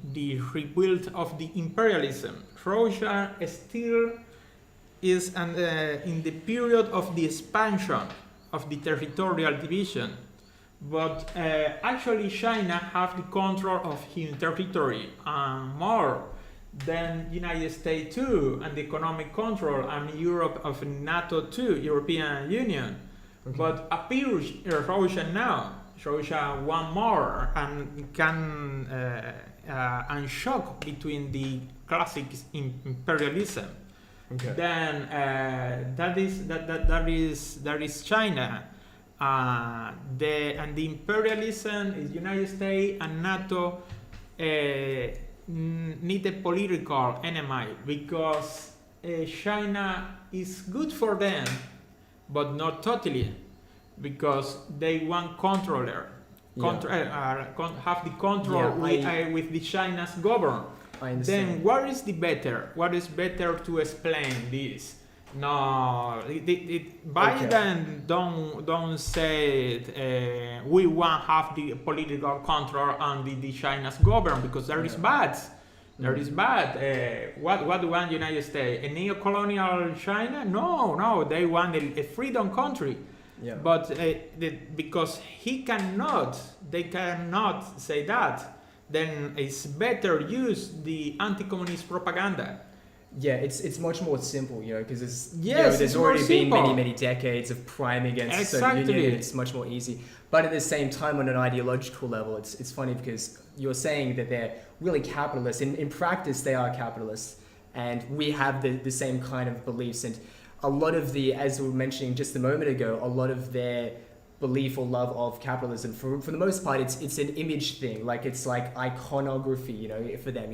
B: rebuild of the imperialism. Russia still is in the period of the expansion of the territorial division. But actually China have the control of his territory, and more then United States too, and the economic control, and Europe of NATO too, European Union.
A: Okay.
B: But appears Russia now, Russia one more, and can and shock between the classic imperialism.
A: Okay.
B: Then that is China. The imperialism is United States and NATO need a political enemy because China is good for them, but not totally, because they want controller, have the control with the China's government.
A: I understand.
B: Then what is the better? What is better to explain this? No, Biden don't say we want have the political control on the China's government because there is bad. There is bad. What do want United States? A neo-colonial China? No, they want a freedom country.
A: Yeah.
B: But because they cannot say that. Then it's better use the anti-communist propaganda.
A: Yeah, it's much more simple, because
B: there's
A: already been many decades of crime against the Soviet Union. It's much more easy. But at the same time, on an ideological level, it's funny because you're saying that they're really capitalists. In practice, they are capitalists, and we have the same kind of beliefs. And a lot of as we were mentioning just a moment ago, a lot of their belief or love of capitalism, for the most part, it's an image thing. Like it's like iconography, for them.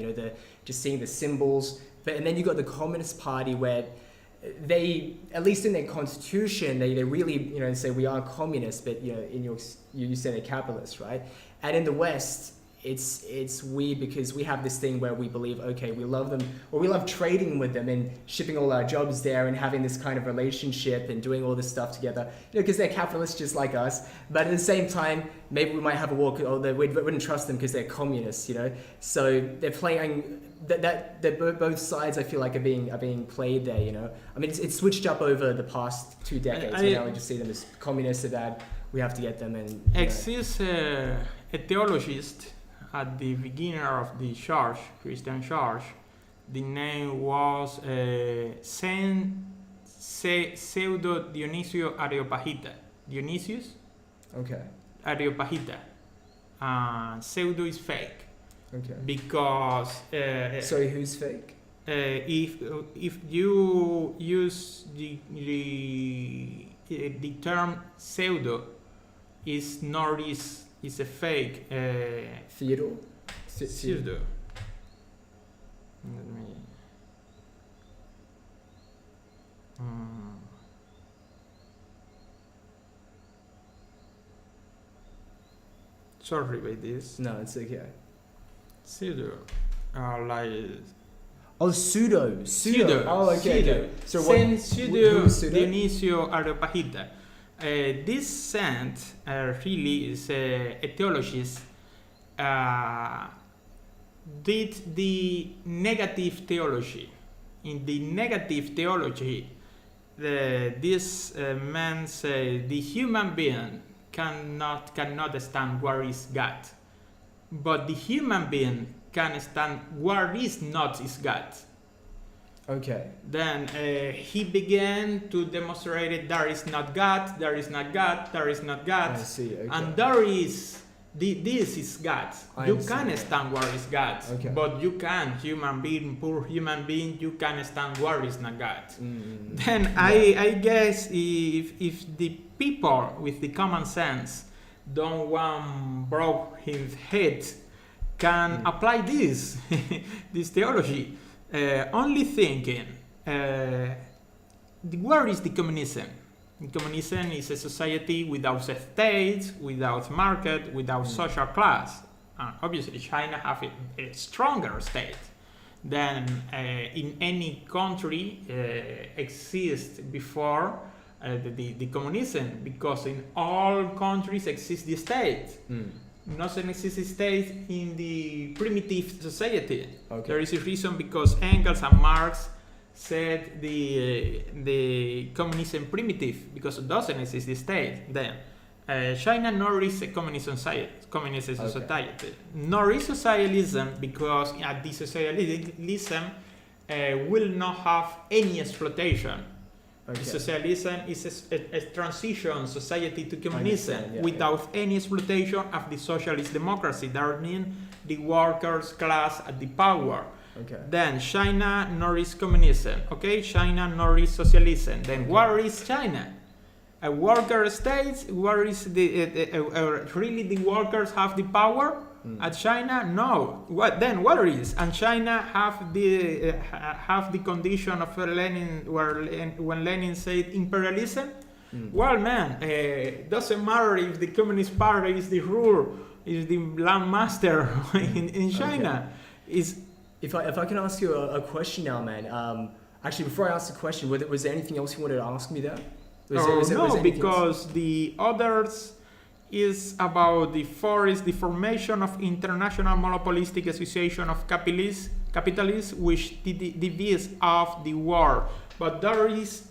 A: Just seeing the symbols. And then you got the Communist Party where they, at least in their constitution, they really say we are communists, but you say they're capitalists, right? And in the West, it's weird because we have this thing where we believe, okay, we love them, or we love trading with them and shipping all our jobs there and having this kind of relationship and doing all this stuff together, because they're capitalists just like us. But at the same time, maybe we might have a war, or we wouldn't trust them because they're communists, So they're playing that both sides. I feel like are being played there, I mean, it's switched up over the past 2 decades. Now we just see them as communists are bad. We have to get them in.
B: Exists a theologist at the beginning of the church, Christian church. The name was Pseudo Dionisio Areopagita. Dionysius?
A: Okay.
B: Areopagita. Pseudo is fake.
A: Okay.
B: Because
A: sorry, who's fake?
B: If you use the term pseudo, is a fake.
A: Theodore.
B: Pseudo. Let me. Sorry about this.
A: No, it's okay.
B: Pseudo, like.
A: Oh, pseudo. Oh, okay.
B: Pseudo.
A: So
B: Pseudo
A: pseudo?
B: Dionisio Areopagita. This saint really is a theologist. Did the negative theology. In the negative theology, this man said the human being cannot stand where is God, but the human being can stand where is not is God.
A: Okay.
B: Then he began to demonstrate there is not God, there is not God, there is not God,
A: I see. Okay.
B: and there is this is God. You
A: understand.
B: can stand where is God,
A: Okay.
B: but you can poor human being, you can stand where is not God. Then I guess if the people with the common sense don't want broke his head can apply this this theology. Only thinking, where is the communism? Communism is a society without a state, without market, without social class. Obviously, China have a stronger state than in any country exists before the communism, because in all countries exists the state. Doesn't exist a state in the primitive society.
A: Okay.
B: There is a reason because Engels and Marx said the communism primitive, because it doesn't exist the state then. China nor is a communist society, nor is socialism, because at the socialism will not have any exploitation.
A: Okay.
B: The socialism is a transition society to communism without any exploitation of the socialist democracy. That means the workers' class at the power.
A: Okay.
B: Then China nor is communism. Okay, China nor is socialism. Then where is China? A worker state? Where is really the workers have the power? At China, no. What then? What is? And China have the condition of Lenin, when Lenin said imperialism. Well, man, doesn't matter if the Communist Party is the ruler, is the landmaster in China. Is
A: if I can ask you a question now, man. Actually, before I ask the question, was there anything else you wanted to ask me there?
B: No, because the others is about the formation of international monopolistic association of capitalists which deviates of the war. But there is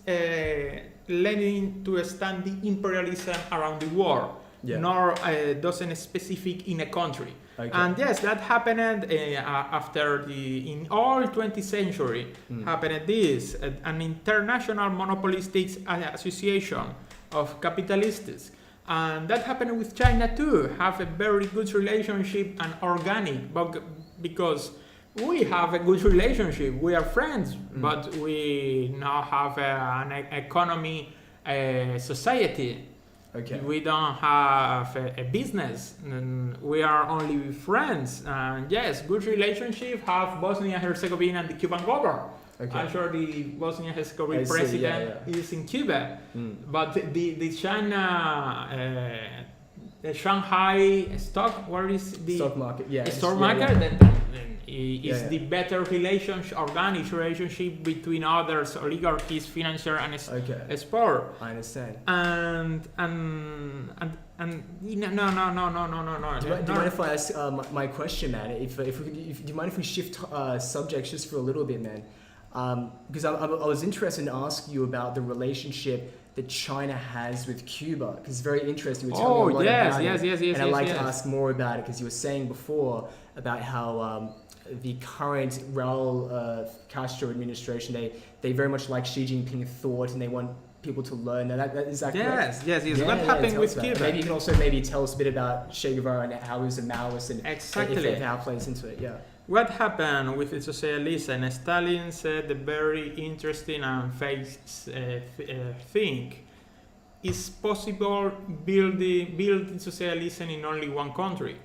B: Lenin to stand the imperialism around the world, nor doesn't specific in a country. Okay. And yes, that happened after in all 20th century happened this, an international monopolistic association of capitalists. And that happened with China too, have a very good relationship and organic, but because we have a good relationship, we are friends, but we now have an economy, society. Okay. We don't have a business, and we are only friends. And yes, good relationship have Bosnia and Herzegovina and the Cuban government. Okay. I'm sure the Bosnia and Herzegovina president is in Cuba, but the China, the Shanghai stock, what is the
A: stock market? Yeah,
B: stock market. Then is the better relationship, organic relationship between others, oligarchies, financial and sport.
A: I understand.
B: And no.
A: Do you mind if I ask my question, man? Do you mind if we shift subjects just for a little bit, man? Because I was interested in asking you about the relationship that China has with Cuba, because it's very interesting. You were telling me a lot about it, and I'd like to ask more about it, because you were saying before about how the current Raul Castro administration, they very much like Xi Jinping thought, and they want people to learn. Now, that is that correct?
B: Yes. What happened with Cuba?
A: Maybe you can also tell us a bit about Che Guevara and how he was a Maoist, and if how it plays into it. Yeah.
B: What happened with the socialism? Stalin said a very interesting and famous thing. It's possible build socialism in only one country.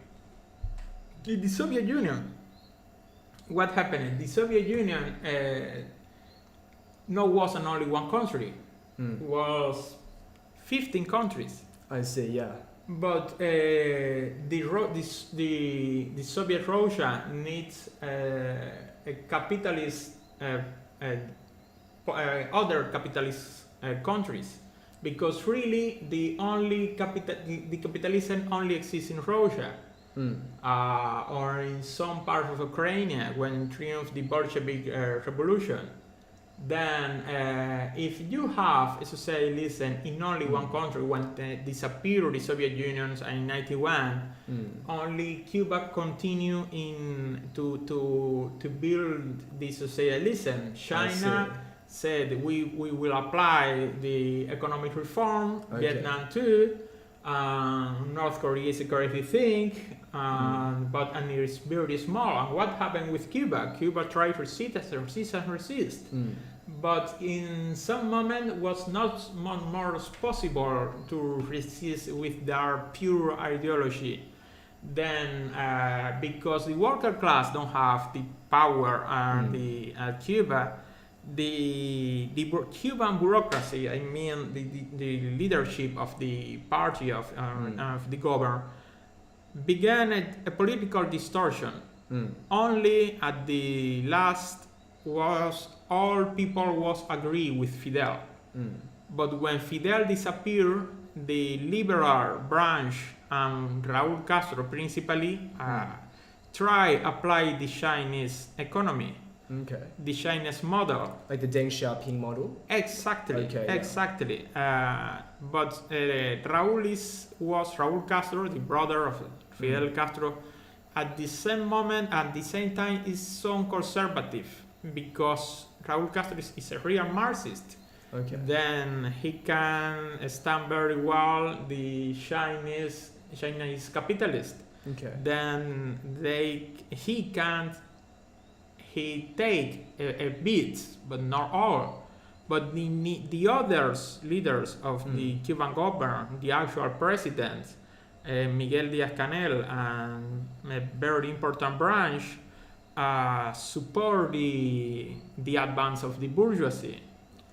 B: In the Soviet Union, what happened? The Soviet Union wasn't only one country. Was 15 countries.
A: I see. Yeah.
B: But the Soviet Russia needs a capitalist, other capitalist countries, because really the capitalism only exists in Russia, or in some part of Ukraine when triumphed the Bolshevik Revolution. Then if you have a socialism in only one country, when disappeared the Soviet Union in 91, only Cuba continue to build the socialism. China said we will apply the economic reform, Vietnam too, North Korea is a crazy thing, but it is very small. And what happened with Cuba? Cuba tried to resist. But in some moment was not more possible to resist with their pure ideology. Then because the worker class don't have the power and the Cuba, the Cuban bureaucracy, I mean the leadership of the party of the government, began a political distortion. Only at the last was all people was agree with Fidel. But when Fidel disappeared, the liberal branch and Raúl Castro principally try apply the Chinese economy. Okay. The Chinese model.
A: Like the Deng Xiaoping model?
B: Exactly. Okay, exactly. Yeah. But Raúl Castro, the brother of Fidel Castro, at the same moment, at the same time, is so conservative because Raúl Castro is a real Marxist. Okay. Then he can stand very well the Chinese capitalist. Okay. Then he take a bit, but not all. But the others leaders of the Cuban government, the actual president, Miguel Díaz-Canel, and a very important branch, support the advance of the bourgeoisie.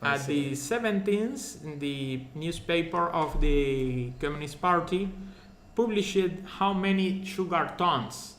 B: At the 17th, the newspaper of the Communist Party published how many sugar tons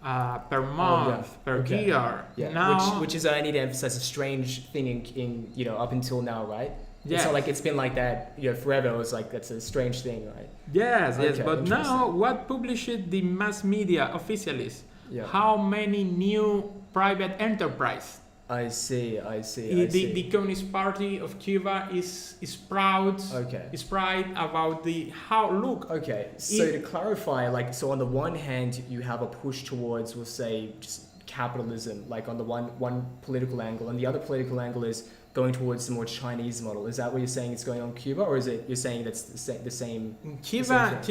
B: per month, per year.
A: Yeah. Now, which is, I need to emphasize, a strange thing in up until now, right? Yeah. It's not like it's been like that, forever. It was like, that's a strange thing, right?
B: Yes. But now, what published the mass media officials? Yeah. How many new private enterprise?
A: I see.
B: The Communist Party of Cuba is proud. Okay. Is proud about
A: Okay. So to clarify, so on the one hand, you have a push towards, we'll say, just capitalism, like on the one political angle, and the other political angle is going towards the more Chinese model. Is that what you're saying it's going on Cuba, or is it you're saying that's the same?
B: Cuba.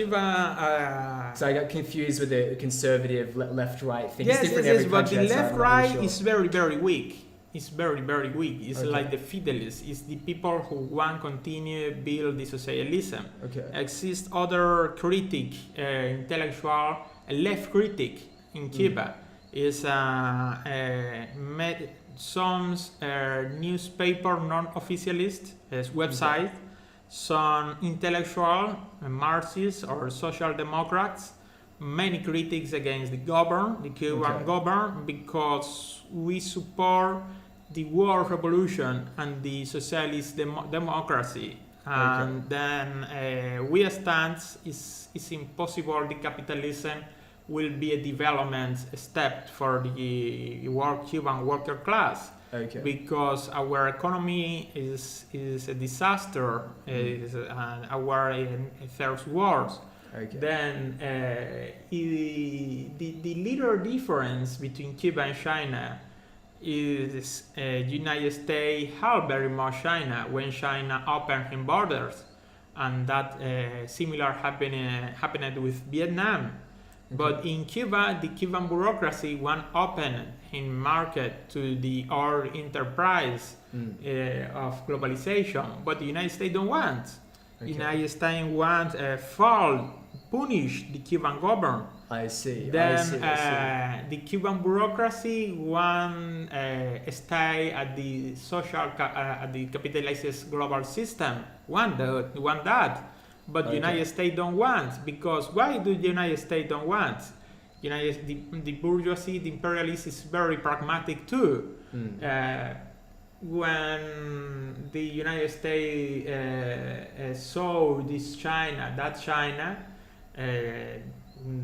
A: So I got confused with the conservative left-right thing.
B: Yes, but the left-right is very, very weak. It's very, very weak. It's like the Fidelists. It's the people who want to continue build the socialism. Okay. Exists other intellectual, left critic in Cuba. Is some newspaper non-officialist website, some intellectual Marxists or social democrats, many critics against the Cuban government, because we support the world revolution and the socialist democracy. And then we stand, it's impossible the capitalism will be a development step for the Cuban worker class, because our economy is a disaster, and our third world. Then the little difference between Cuba and China is United States helped very much China when China opened its borders, and that similar happened with Vietnam. But in Cuba, the Cuban bureaucracy want open in market to the our enterprise of globalization, but the United States don't want. United States want punish the Cuban government.
A: I see.
B: Then the Cuban bureaucracy want stay at the at the capitalized global system. Want that. But United States don't want, because why do the United States don't want? The bourgeoisie, the imperialist is very pragmatic too. When the United States saw this China,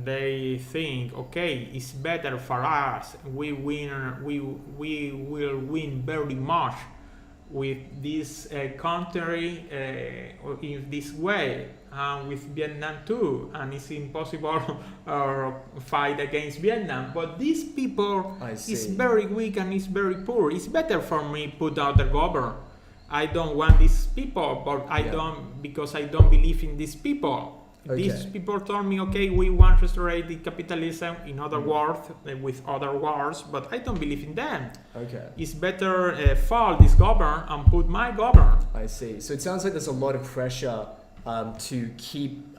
B: they think, okay, it's better for us. We will win very much with this country in this way, with Vietnam too, and it's impossible fight against Vietnam. But these people is very weak and is very poor. It's better for me put out the government. I don't want these people, but because I don't believe in these people. These people told me, okay, we want to restore the capitalism in other words, with other wars, but I don't believe in them. It's better fall this government and put my government.
A: I see. So it sounds like there's a lot of pressure to keep,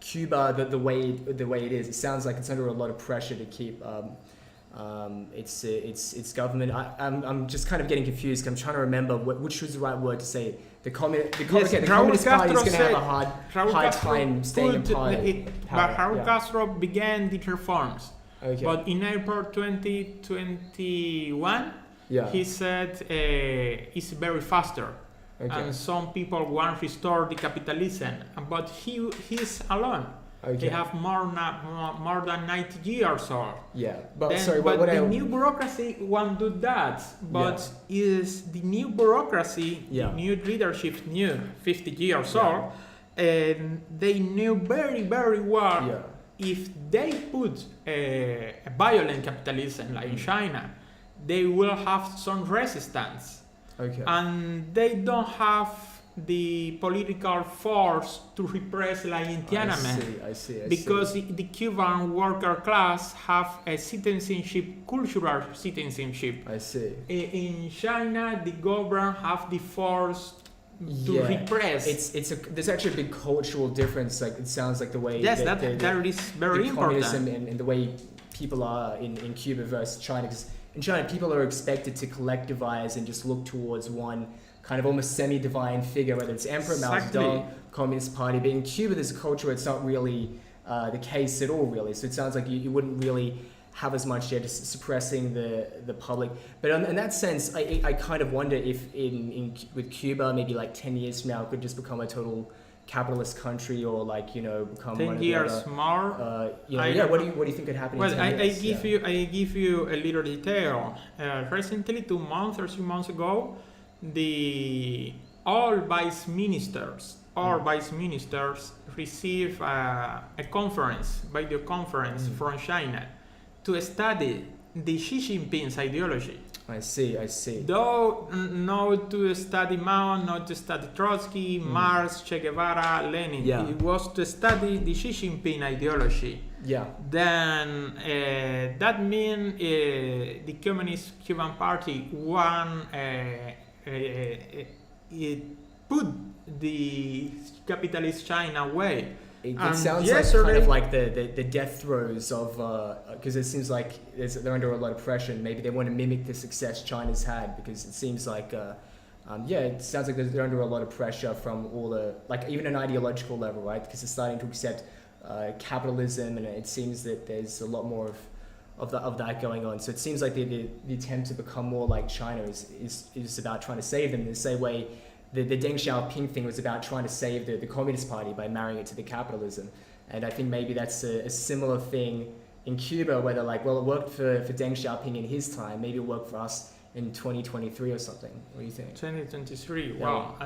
A: Cuba the way it is. It sounds like it's under a lot of pressure to keep its government. I'm just kind of getting confused. I'm trying to remember which was the right word to say. The Communist Party is going to have a hard time staying in power.
B: But Raúl Castro began the reforms. But in April 2021, he said it's very faster. And some people want to restore the capitalism. But he's alone.
A: Okay.
B: They have more than 90 years old.
A: Yeah, but
B: Then,
A: sorry,
B: but
A: what
B: the
A: I,
B: new bureaucracy won't do that. But is the new bureaucracy,
A: Yeah.
B: the new leadership, new 50 years
A: Yeah.
B: old, and they knew very, very well
A: Yeah.
B: if they put a violent capitalism like in China, they will have some resistance.
A: Okay.
B: And they don't have the political force to repress like in Tiananmen.
A: I see.
B: Because the Cuban worker class have a citizenship, cultural citizenship.
A: I see.
B: In China, the government have the force to repress.
A: There's actually a big cultural difference. Like it sounds like the way
B: Yes,
A: that
B: that is very
A: communism
B: important.
A: and the way people are in Cuba versus China. Because in China, people are expected to collectivize and just look towards one kind of almost semi-divine figure, whether it's Emperor Mao Zedong, Communist Party. But in Cuba, there's a culture where it's not really the case at all, really. So it sounds like you wouldn't really have as much, just suppressing the public. But in that sense, I kind of wonder if with Cuba, maybe like 10 years from now, it could just become a total capitalist country, or like, become
B: 10
A: one of
B: years
A: the other,
B: more.
A: what do you think could happen?
B: Well,
A: in 10 years?
B: I give you a little detail. Recently, 2 months or 3 months ago, all vice ministers receive a video conference from China to study the Xi Jinping's ideology.
A: I see.
B: Though not to study Mao, not to study Trotsky, Marx, Che Guevara, Lenin.
A: Yeah.
B: It was to study the Xi Jinping ideology.
A: Yeah.
B: Then that means the Communist Cuban Party it put the capitalist China away.
A: It sounds like kind of like the death throes of, because it seems like they're under a lot of pressure, and maybe they want to mimic the success China's had, because it seems like, it sounds like they're under a lot of pressure from all the, like even an ideological level, right? Because they're starting to accept capitalism, and it seems that there's a lot more of that going on. So it seems like the attempt to become more like China is about trying to save them in the same way the Deng Xiaoping thing was about trying to save the Communist Party by marrying it to the capitalism. And I think maybe that's a similar thing in Cuba, where they're like, well, it worked for Deng Xiaoping in his time, maybe it worked for us in 2023 or something. What do you think?
B: 2023.
A: Yeah.
B: Well,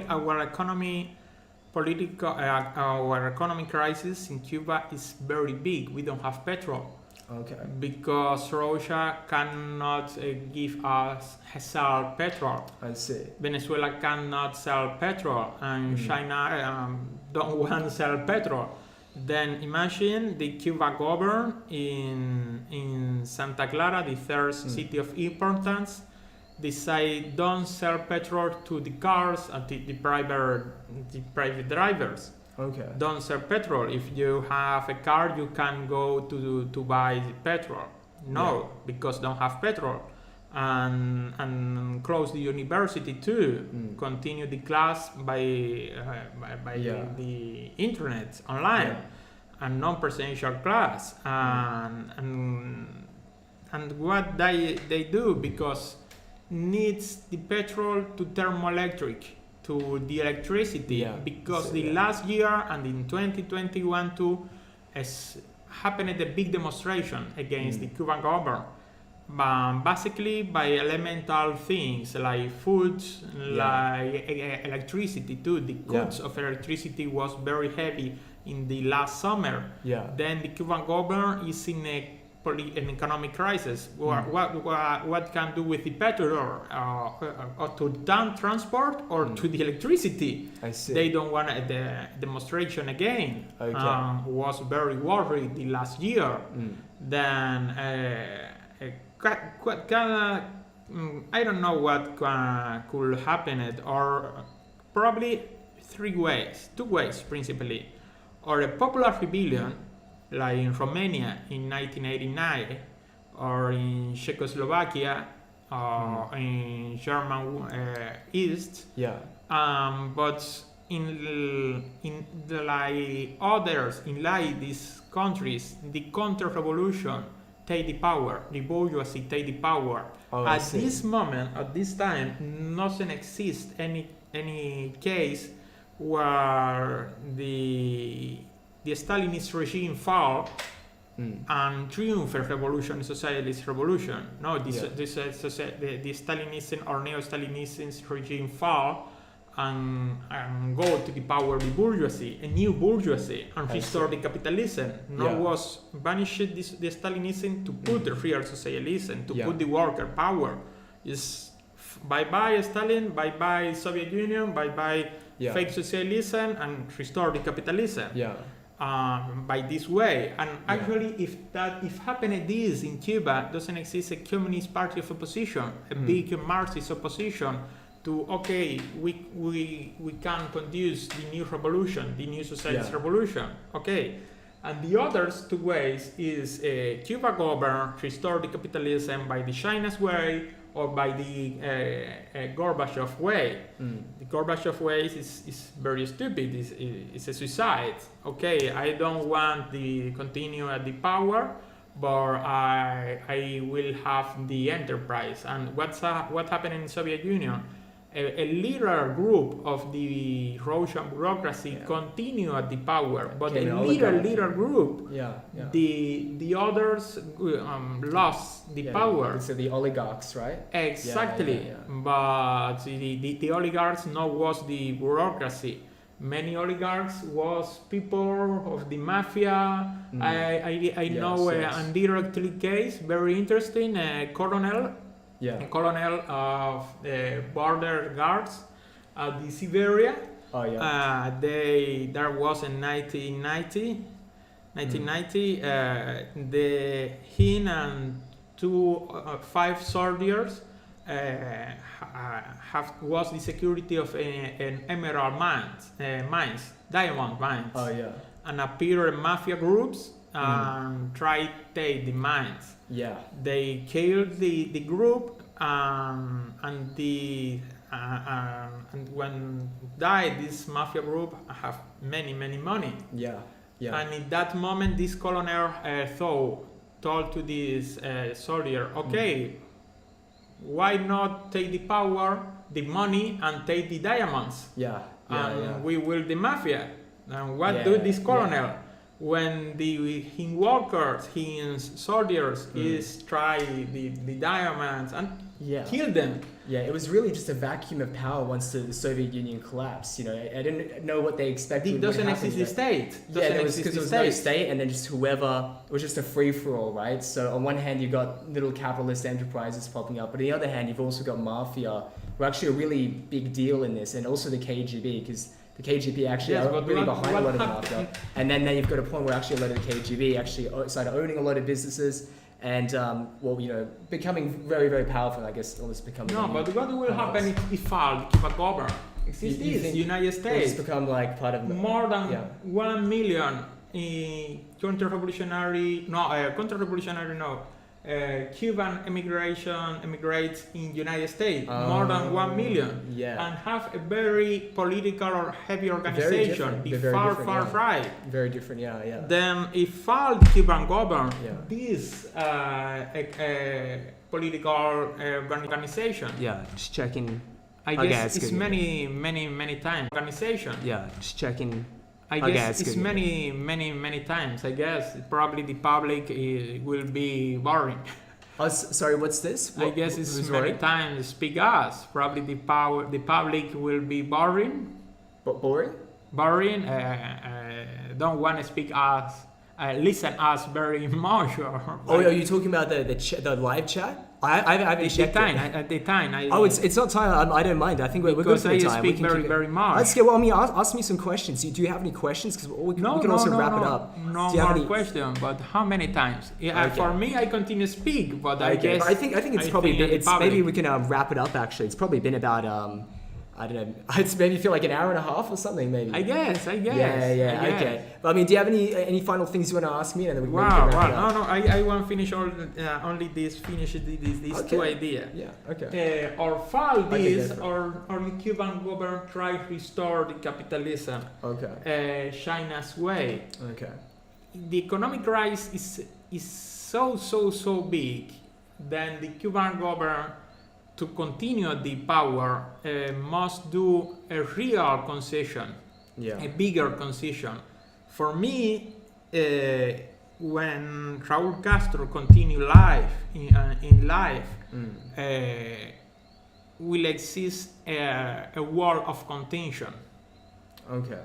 B: our economic crisis in Cuba is very big. We don't have petrol.
A: Okay.
B: Because Russia cannot give us sell petrol.
A: I see.
B: Venezuela cannot sell petrol, and China don't want to sell petrol. Then imagine the Cuba government in Santa Clara, the third city of importance, decide don't sell petrol to the cars and the private drivers.
A: Okay.
B: Don't sell petrol. If you have a car, you can go to buy petrol. No, because don't have petrol. And close the university too. Continue the class by the internet online, and non-presential class. And what they do, because needs the petrol to thermoelectric, to the electricity, because the last year and in 2021 too happened a big demonstration against the Cuban government. Basically by elemental things like food, like electricity too. The cost of electricity was very heavy in the last summer. Then the Cuban government is in an economic crisis. What can do with the petrol, or to transport, or to the electricity?
A: I see.
B: They don't want the demonstration again. Was very worried the last year. Then I don't know what could happen, or probably 2 ways principally, or a popular rebellion like in Romania in 1989, or in Czechoslovakia, or in German East. But in these countries, the counter-revolution take the power, the bourgeoisie take the power. At this moment, at this time, doesn't exist any case where the the Stalinist regime fall and triumph a revolution, socialist revolution. No, the Stalinism or neo-Stalinism regime fall and go to the power of the bourgeoisie, a new bourgeoisie, and restore the capitalism. Was banished the Stalinism to put the real socialism, to put the worker power. Is bye-bye Stalin, bye-bye Soviet Union, bye-bye fake socialism, and restore the capitalism. By this way, and actually, if happened this in Cuba, doesn't exist a communist party of opposition, a big Marxist opposition to we can conduce the new revolution, the new socialist revolution. And the other two ways is Cuba govern, restore the capitalism by the China's way or by the Gorbachev way. The Gorbachev way is very stupid. It's a suicide. I don't want to continue at the power, but I will have the enterprise. And what happened in the Soviet Union? A little group of the Russian bureaucracy continue at the power, but a little group, the others lost the power.
A: So the oligarchs, right?
B: Exactly. But the oligarchs not was the bureaucracy. Many oligarchs was people of the mafia. I know an directly case, very interesting, colonel. A colonel of the border guards at the Siberia. There was in 1990. Him and 5 soldiers was the security of an emerald mines, diamond mines. And appeared in mafia groups and tried to take the mines. They killed the group and when died, this mafia group have many money. And in that moment, this colonel told to this soldier, why not take the power, the money, and take the diamonds? We will the mafia. And what do this colonel? When his workers, his soldiers, is try the diamonds and kill them.
A: It was really just a vacuum of power once the Soviet Union collapsed. I didn't know what they expected.
B: It doesn't exist the state.
A: There was no state, and then just whoever. It was just a free for all, right? So on one hand, you've got little capitalist enterprises popping up, but on the other hand, you've also got mafia, who are actually a really big deal in this, and also the KGB, because the KGB actually are really behind a lot of the mafia. And then you've got a point where actually a lot of the KGB actually started owning a lot of businesses and, becoming very, very powerful, I guess, almost becoming...
B: No, but what will happen if Cuba govern? Exists the United States.
A: It's become like part of...
B: More than 1 million Cuban immigrants in United States, more than 1 million, and have a very political or heavy organization, far right.
A: Very different,
B: Then if all Cuban government, this political organization.
A: Just checking.
B: I guess it's many times organization.
A: Just checking.
B: I guess it's many times. I guess probably the public will be boring.
A: Sorry, what's this?
B: I guess it's many times speak us. Probably the public will be boring.
A: Boring?
B: Boring. Don't want to speak us. Listen us very much.
A: Are you talking about the live chat? I've checked
B: at the time.
A: It's not time. I don't mind. I think we're good for the time.
B: Speak very much.
A: Let's get. ask me some questions. Do you have any questions? Because we can also wrap it up.
B: No more question. But how many times? For me, I continue to speak. But I guess
A: I think it's probably maybe we can wrap it up. Actually, it's probably been about I don't know. It's maybe feel like an hour and a half or something, maybe.
B: I guess.
A: Okay. But do you have any final things you want to ask me? And then we can wrap it up.
B: No. I want to finish only these two ideas.
A: Okay.
B: Or fall this, or the Cuban government try to restore the capitalism. China's way. The economic crisis is so big. Then the Cuban government, to continue the power, must do a real concession, a bigger concession. For me, when Raúl Castro continued life in life, will exist a world of contention.
A: Okay.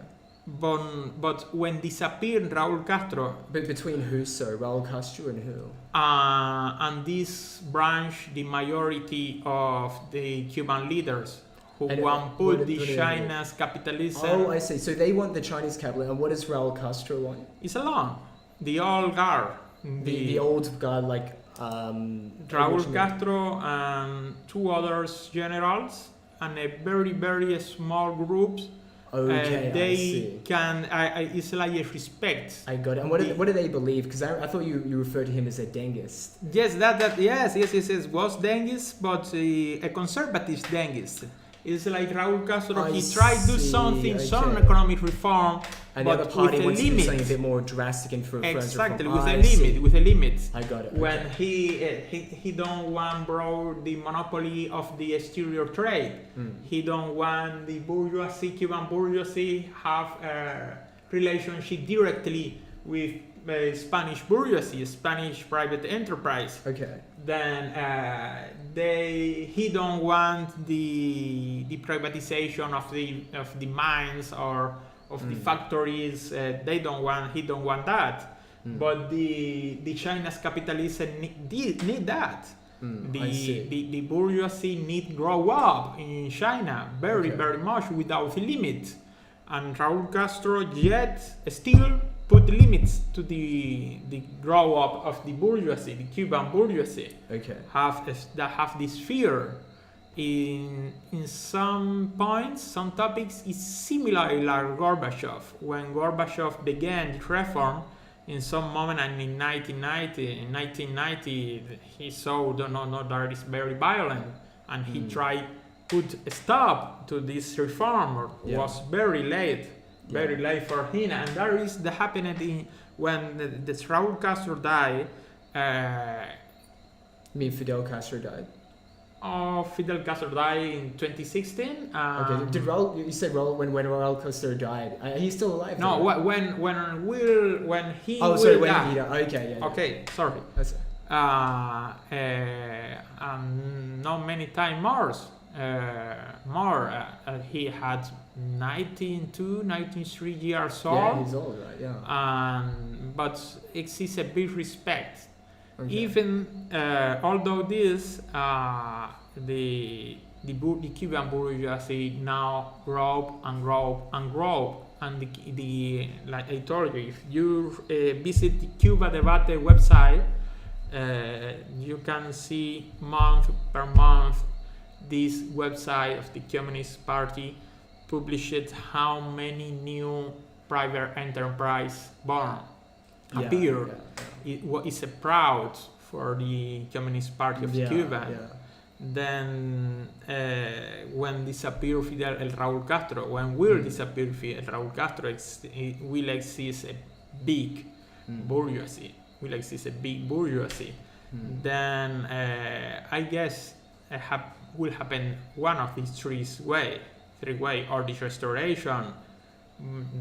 B: But when disappeared Raúl Castro,
A: But between who, sir? Raúl Castro and who?
B: and this branch, the majority of the Cuban leaders who
A: And,
B: want
A: what
B: put
A: do they
B: China's capitalism.
A: Oh, I see. So they want the Chinese capital, and what does Raúl Castro want?
B: It's alone. The old guard.
A: The old guy, like
B: Raúl Castro and two others generals and a very small group.
A: Okay, I
B: They
A: see.
B: can. It's like a respect.
A: I got it. And what do they believe? Because I thought you referred to him as a Dengist.
B: Yes, yes. Was Dengist, but a conservative Dengist. It's like Raúl Castro. He tried to do something, some economic reform,
A: And the
B: but
A: other party
B: with
A: wants
B: a
A: to do
B: limit.
A: something a bit more drastic and for
B: Exactly,
A: reform.
B: with a limit.
A: I got it.
B: When
A: Okay.
B: he don't want the monopoly of the exterior trade. He don't want the bourgeoisie, Cuban bourgeoisie, have a relationship directly with Spanish bourgeoisie, Spanish private enterprise.
A: Okay.
B: Then he don't want the privatization of the mines or of the factories. He don't want that. But the China's capitalism need that.
A: I see.
B: The bourgeoisie need grow up in China very much without limit. And Raúl Castro yet still put limits to the grow up of the bourgeoisie, the Cuban bourgeoisie.
A: Okay.
B: Have this fear. In some points, some topics, is similar like Gorbachev. When Gorbachev began the reform, in some moment, and in 1990, he saw that is very violent, and he tried put a stop to this reform. It was very late for him, and that is the happening when the Raúl Castro died.
A: You mean Fidel Castro died?
B: Fidel Castro died in 2016.
A: Okay. Did Raúl? You said Raúl when Raúl Castro died? He's still alive.
B: No,
A: though, right?
B: when he
A: Oh,
B: will
A: sorry. When
B: die.
A: he died. Okay. Yeah.
B: Okay, sorry.
A: That's it.
B: Not many time more. He had 93 years old.
A: Yeah, he's old, right? Yeah.
B: But exists a big respect.
A: Okay.
B: Even although this, the Cuban bourgeoisie now grow, and like I told you, if you visit the Cuba Debate website, you can see month per month this website of the Communist Party published how many new private enterprise born appear. It's a proud for the Communist Party of Cuba. Then when disappear Raúl Castro, when will disappear Raúl Castro, it will exist a big bourgeoisie. Will exist a big bourgeoisie. Then I guess will happen one of these three way, or the restoration,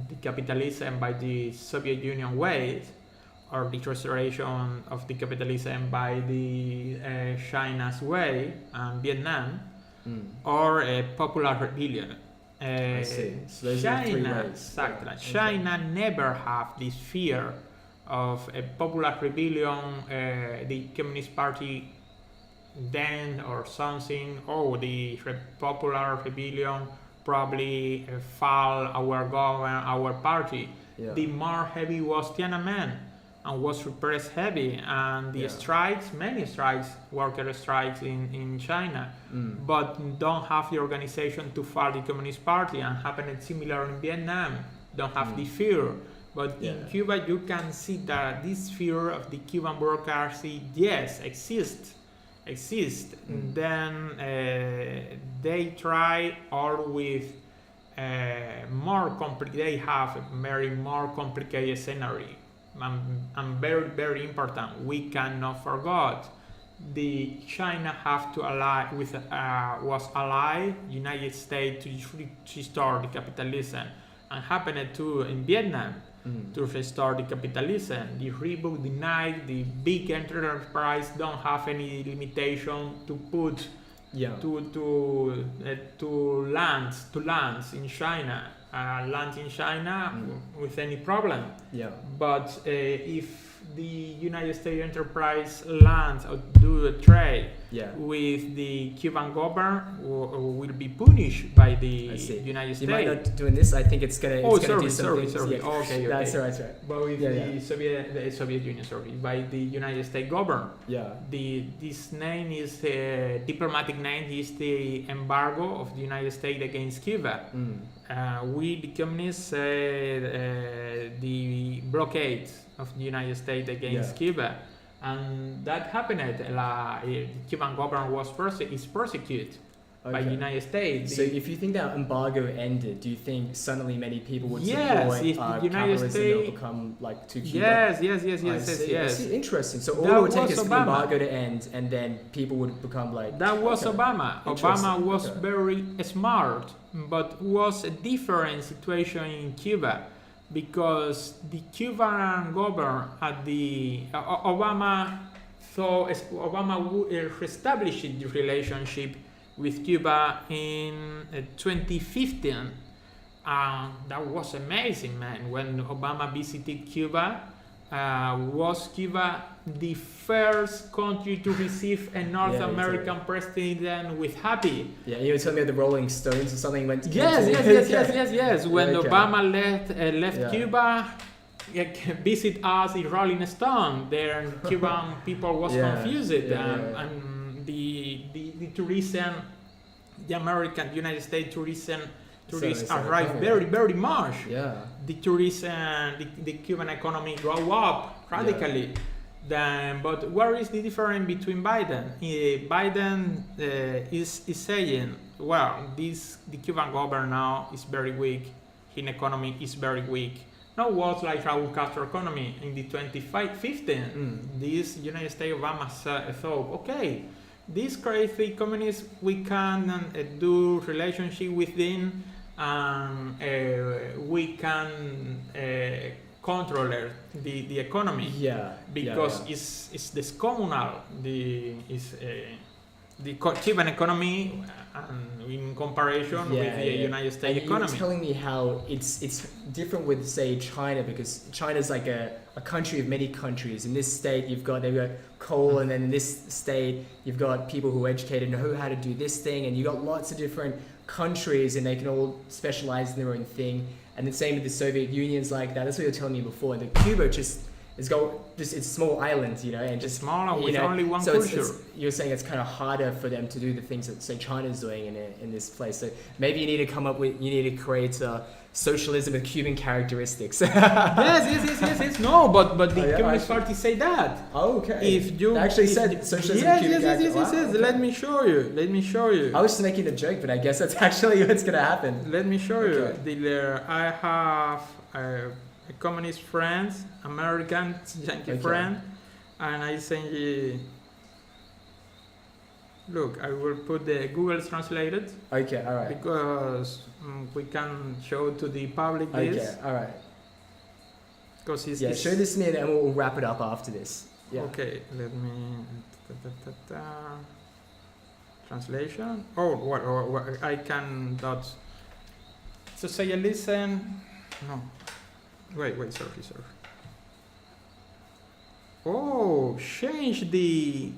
B: the capitalism by the Soviet Union way, or the restoration of the capitalism by the China's way and Vietnam, or a popular rebellion.
A: I see. So those are the three
B: China,
A: ways.
B: exactly.
A: Yeah.
B: China never have this fear of a popular rebellion, the Communist Party then or something. Oh, the popular rebellion probably fall our government, our party.
A: Yeah.
B: The more heavy was Tiananmen and was repressed heavy, and the strikes, many strikes, worker strikes in China, but don't have the organization to fight the Communist Party, and happened similar in Vietnam. Don't have the fear. But in Cuba, you can see that this fear of the Cuban bureaucracy, yes, exists. Then they try all with more complicated. They have a very more complicated scenario, and very important. We cannot forget the China have to ally with was allied United States to restore the capitalism. and happened too in Vietnam to restore the capitalism. The Reebok denied the big enterprise don't have any limitation to put to lands in China. Land in China with any problem. But if the United States enterprise lands or do a trade with the Cuban government, will be punished by the United States.
A: You might not doing this. I think it's gonna.
B: Sorry.
A: Yeah.
B: Okay.
A: That's all right.
B: But with the Soviet Union, by the United States government. This name is diplomatic name is the embargo of the United States against Cuba. We the communists the blockade of the United States against Cuba, and that happened. The Cuban government is persecuted by the United States.
A: So if you think that embargo ended, do you think suddenly many people would support
B: if the United States
A: will become like to Cuba?
B: Yes.
A: Interesting. So all it would take is for the embargo to end, and then people would become like.
B: That was Obama. Obama was very smart, but was a different situation in Cuba, because the Cuban government at the Obama would reestablish the relationship with Cuba in 2015. That was amazing, man. When Obama visited Cuba, was Cuba the first country to receive a North American president with happy?
A: Yeah, you were telling me the Rolling Stones or something went to
B: Yes. When Obama left Cuba, visit us in Rolling Stone. There, Cuban people was confused, and the tourism, the United States tourists arrived very much. The tourism, the Cuban economy grow up radically. But where is the difference between Biden? Biden is saying, well, the Cuban government now is very weak. His economy is very weak. Now was like Raúl Castro economy in the 2015. This United States Obama thought, okay, these crazy communists, we can do relationship with them, and we can control the economy. Because it's descomunal. The Cuban economy in comparison with the United States economy.
A: You were telling me how it's different with, say, China, because China's like a country of many countries. In this state, they've got coal, and then in this state, you've got people who are educated and know how to do this thing, and you've got lots of different countries, and they can all specialize in their own thing. And the same with the Soviet Union's like that. That's what you were telling me before. And the Cuba it's small islands, and just
B: smaller with only one culture.
A: You're saying it's kind of harder for them to do the things that, say, China's doing in this place. So maybe you need to create socialism with Cuban characteristics.
B: Yes. No, but the Communist Party say that.
A: Oh, okay.
B: If you
A: actually said socialism with Cuban characteristics.
B: Yes. Let me show you.
A: I was just making a joke, but I guess that's actually what's gonna happen.
B: Let me show you. I have a communist friends, American Yankee friend, and I send you. Look, I will put the Google translated.
A: Okay, all right.
B: Because we can show to the public this.
A: Okay, all right.
B: Because
A: show this to me, and we'll wrap it up after this. Yeah.
B: Okay, let me. Translation. Oh, what I can dot. Socialism. No. Wait, sorry. Oh, change the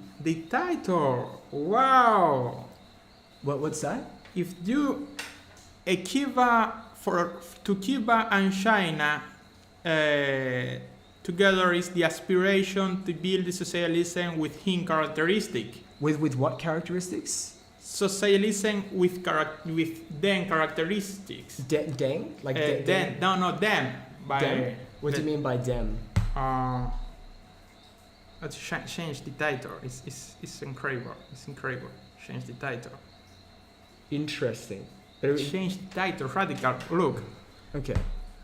B: title. Wow.
A: What's that?
B: If you to Cuba and China together is the aspiration to build the socialism with him characteristic.
A: With what characteristics?
B: Socialism with them characteristics.
A: Deng? Like
B: them? No, them.
A: Dem? What do you mean by dem?
B: Let's change the title. It's incredible. Change the title.
A: Interesting.
B: Change the title. Radical. Look.
A: Okay.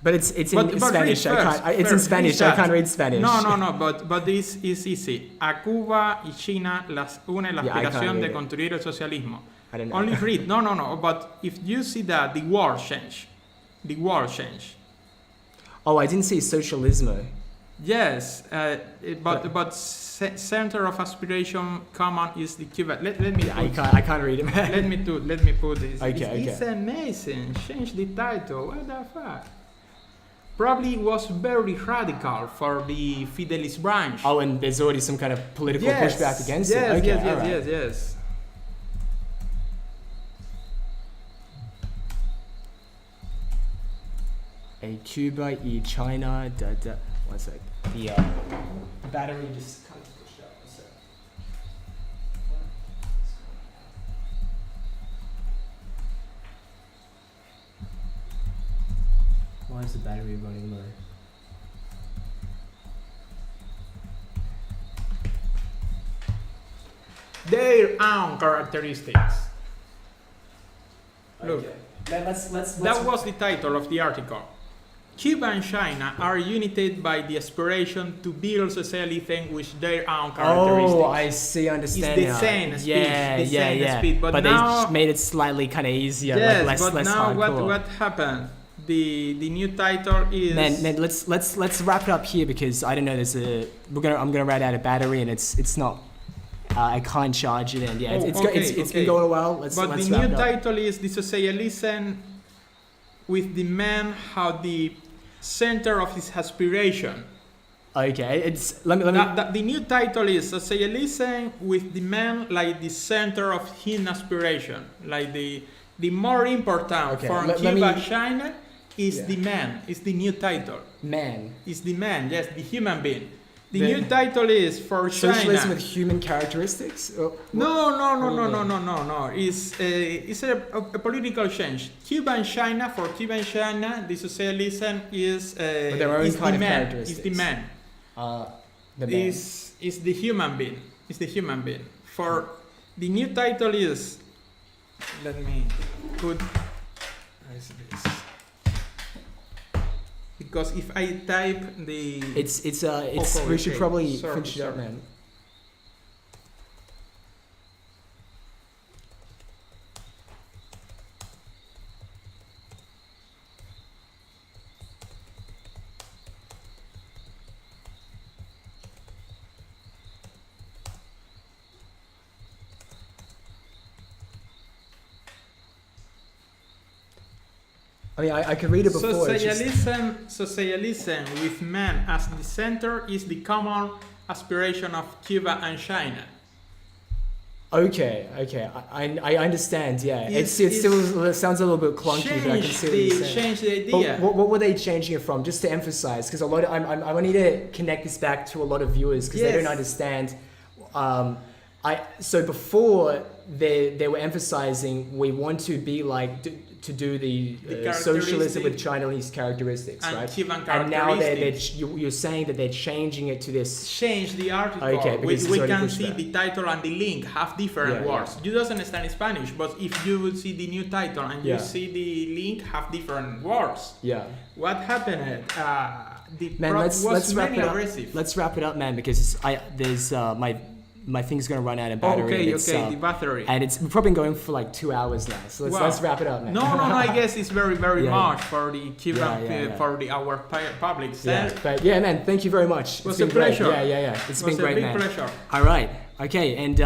A: But it's in Spanish. It's in Spanish. I can't read Spanish.
B: No. But this is easy. A Cuba y China las une la aspiración de construir el socialismo.
A: I don't know.
B: Only read. No. But if you see that the word change. the world change.
A: Oh, I didn't see socialismo.
B: Yes, but center of aspiration common is the Cuba. Let me.
A: Yeah, I can't read it.
B: let me put this.
A: Okay,
B: It's amazing. Change the title. What the fuck? Probably was very radical for the Fidelist branch.
A: Oh, and there's already some kind of political pushback against it. Okay,
B: Yes.
A: A Cuba, E China, one sec. The battery just kind of pushed up. One sec. Why is the battery running low?
B: Their own characteristics. Look,
A: let's
B: that was the title of the article. Cuba and China are united by the aspiration to build socialism with their own characteristics.
A: Oh, I see, understand
B: it's
A: now.
B: the same speed,
A: but
B: now,
A: they made it slightly kind of easier,
B: yes,
A: like less
B: but now
A: hardcore.
B: what happened? The new title is
A: man, let's wrap it up here because I don't know. I'm gonna write out a battery and it's not. I can't charge it, and it's been going a while. Let's
B: the
A: wrap
B: new
A: it up.
B: title is the socialism with the man how the center of his aspiration.
A: Okay, it's let me.
B: The new title is socialism with the man like the center of his aspiration, like the more important for Cuba, China is the man. Is the new title.
A: Man.
B: Is the man? Yes, the human being. The new title is for China.
A: Socialism with human characteristics?
B: No. It's a political change. Cuba and China, for Cuba and China, the socialism is
A: their own kind of characteristics.
B: Is the man.
A: The man.
B: Is the human being. Is the human being. For the new title is. Let me put. How is this? Because if I type the
A: we should probably finish it up, man. I mean, I could read it before.
B: Socialism with man as the center is the common aspiration of Cuba and China.
A: Okay. I understand. Yeah, it still sounds a little bit clunky, but I can see what you're saying.
B: Change the idea.
A: But what were they changing it from? Just to emphasize, because a lot of I need to connect this back to a lot of viewers because they don't understand. So before they were emphasizing we want to be like to do the socialism with Chinese characteristics,
B: and
A: right?
B: Cuban
A: and now you're saying that they're changing it to this.
B: Change the article.
A: Okay,
B: we can see
A: back.
B: the title and the link have different words. You don't understand Spanish, but if you will see the new title and you see the link have different words.
A: Yeah.
B: What happened?
A: Let's wrap it up. Let's wrap it up, man, because there's my thing's gonna run out of battery.
B: The battery.
A: And it's probably been going for like 2 hours now. So let's wrap it up, man.
B: No, I guess it's very much for the Cuban for our public.
A: But yeah, man, thank you very much.
B: It was a pleasure.
A: Great. Yeah. It's been great, man.
B: It was a big pleasure.
A: All right. Okay, and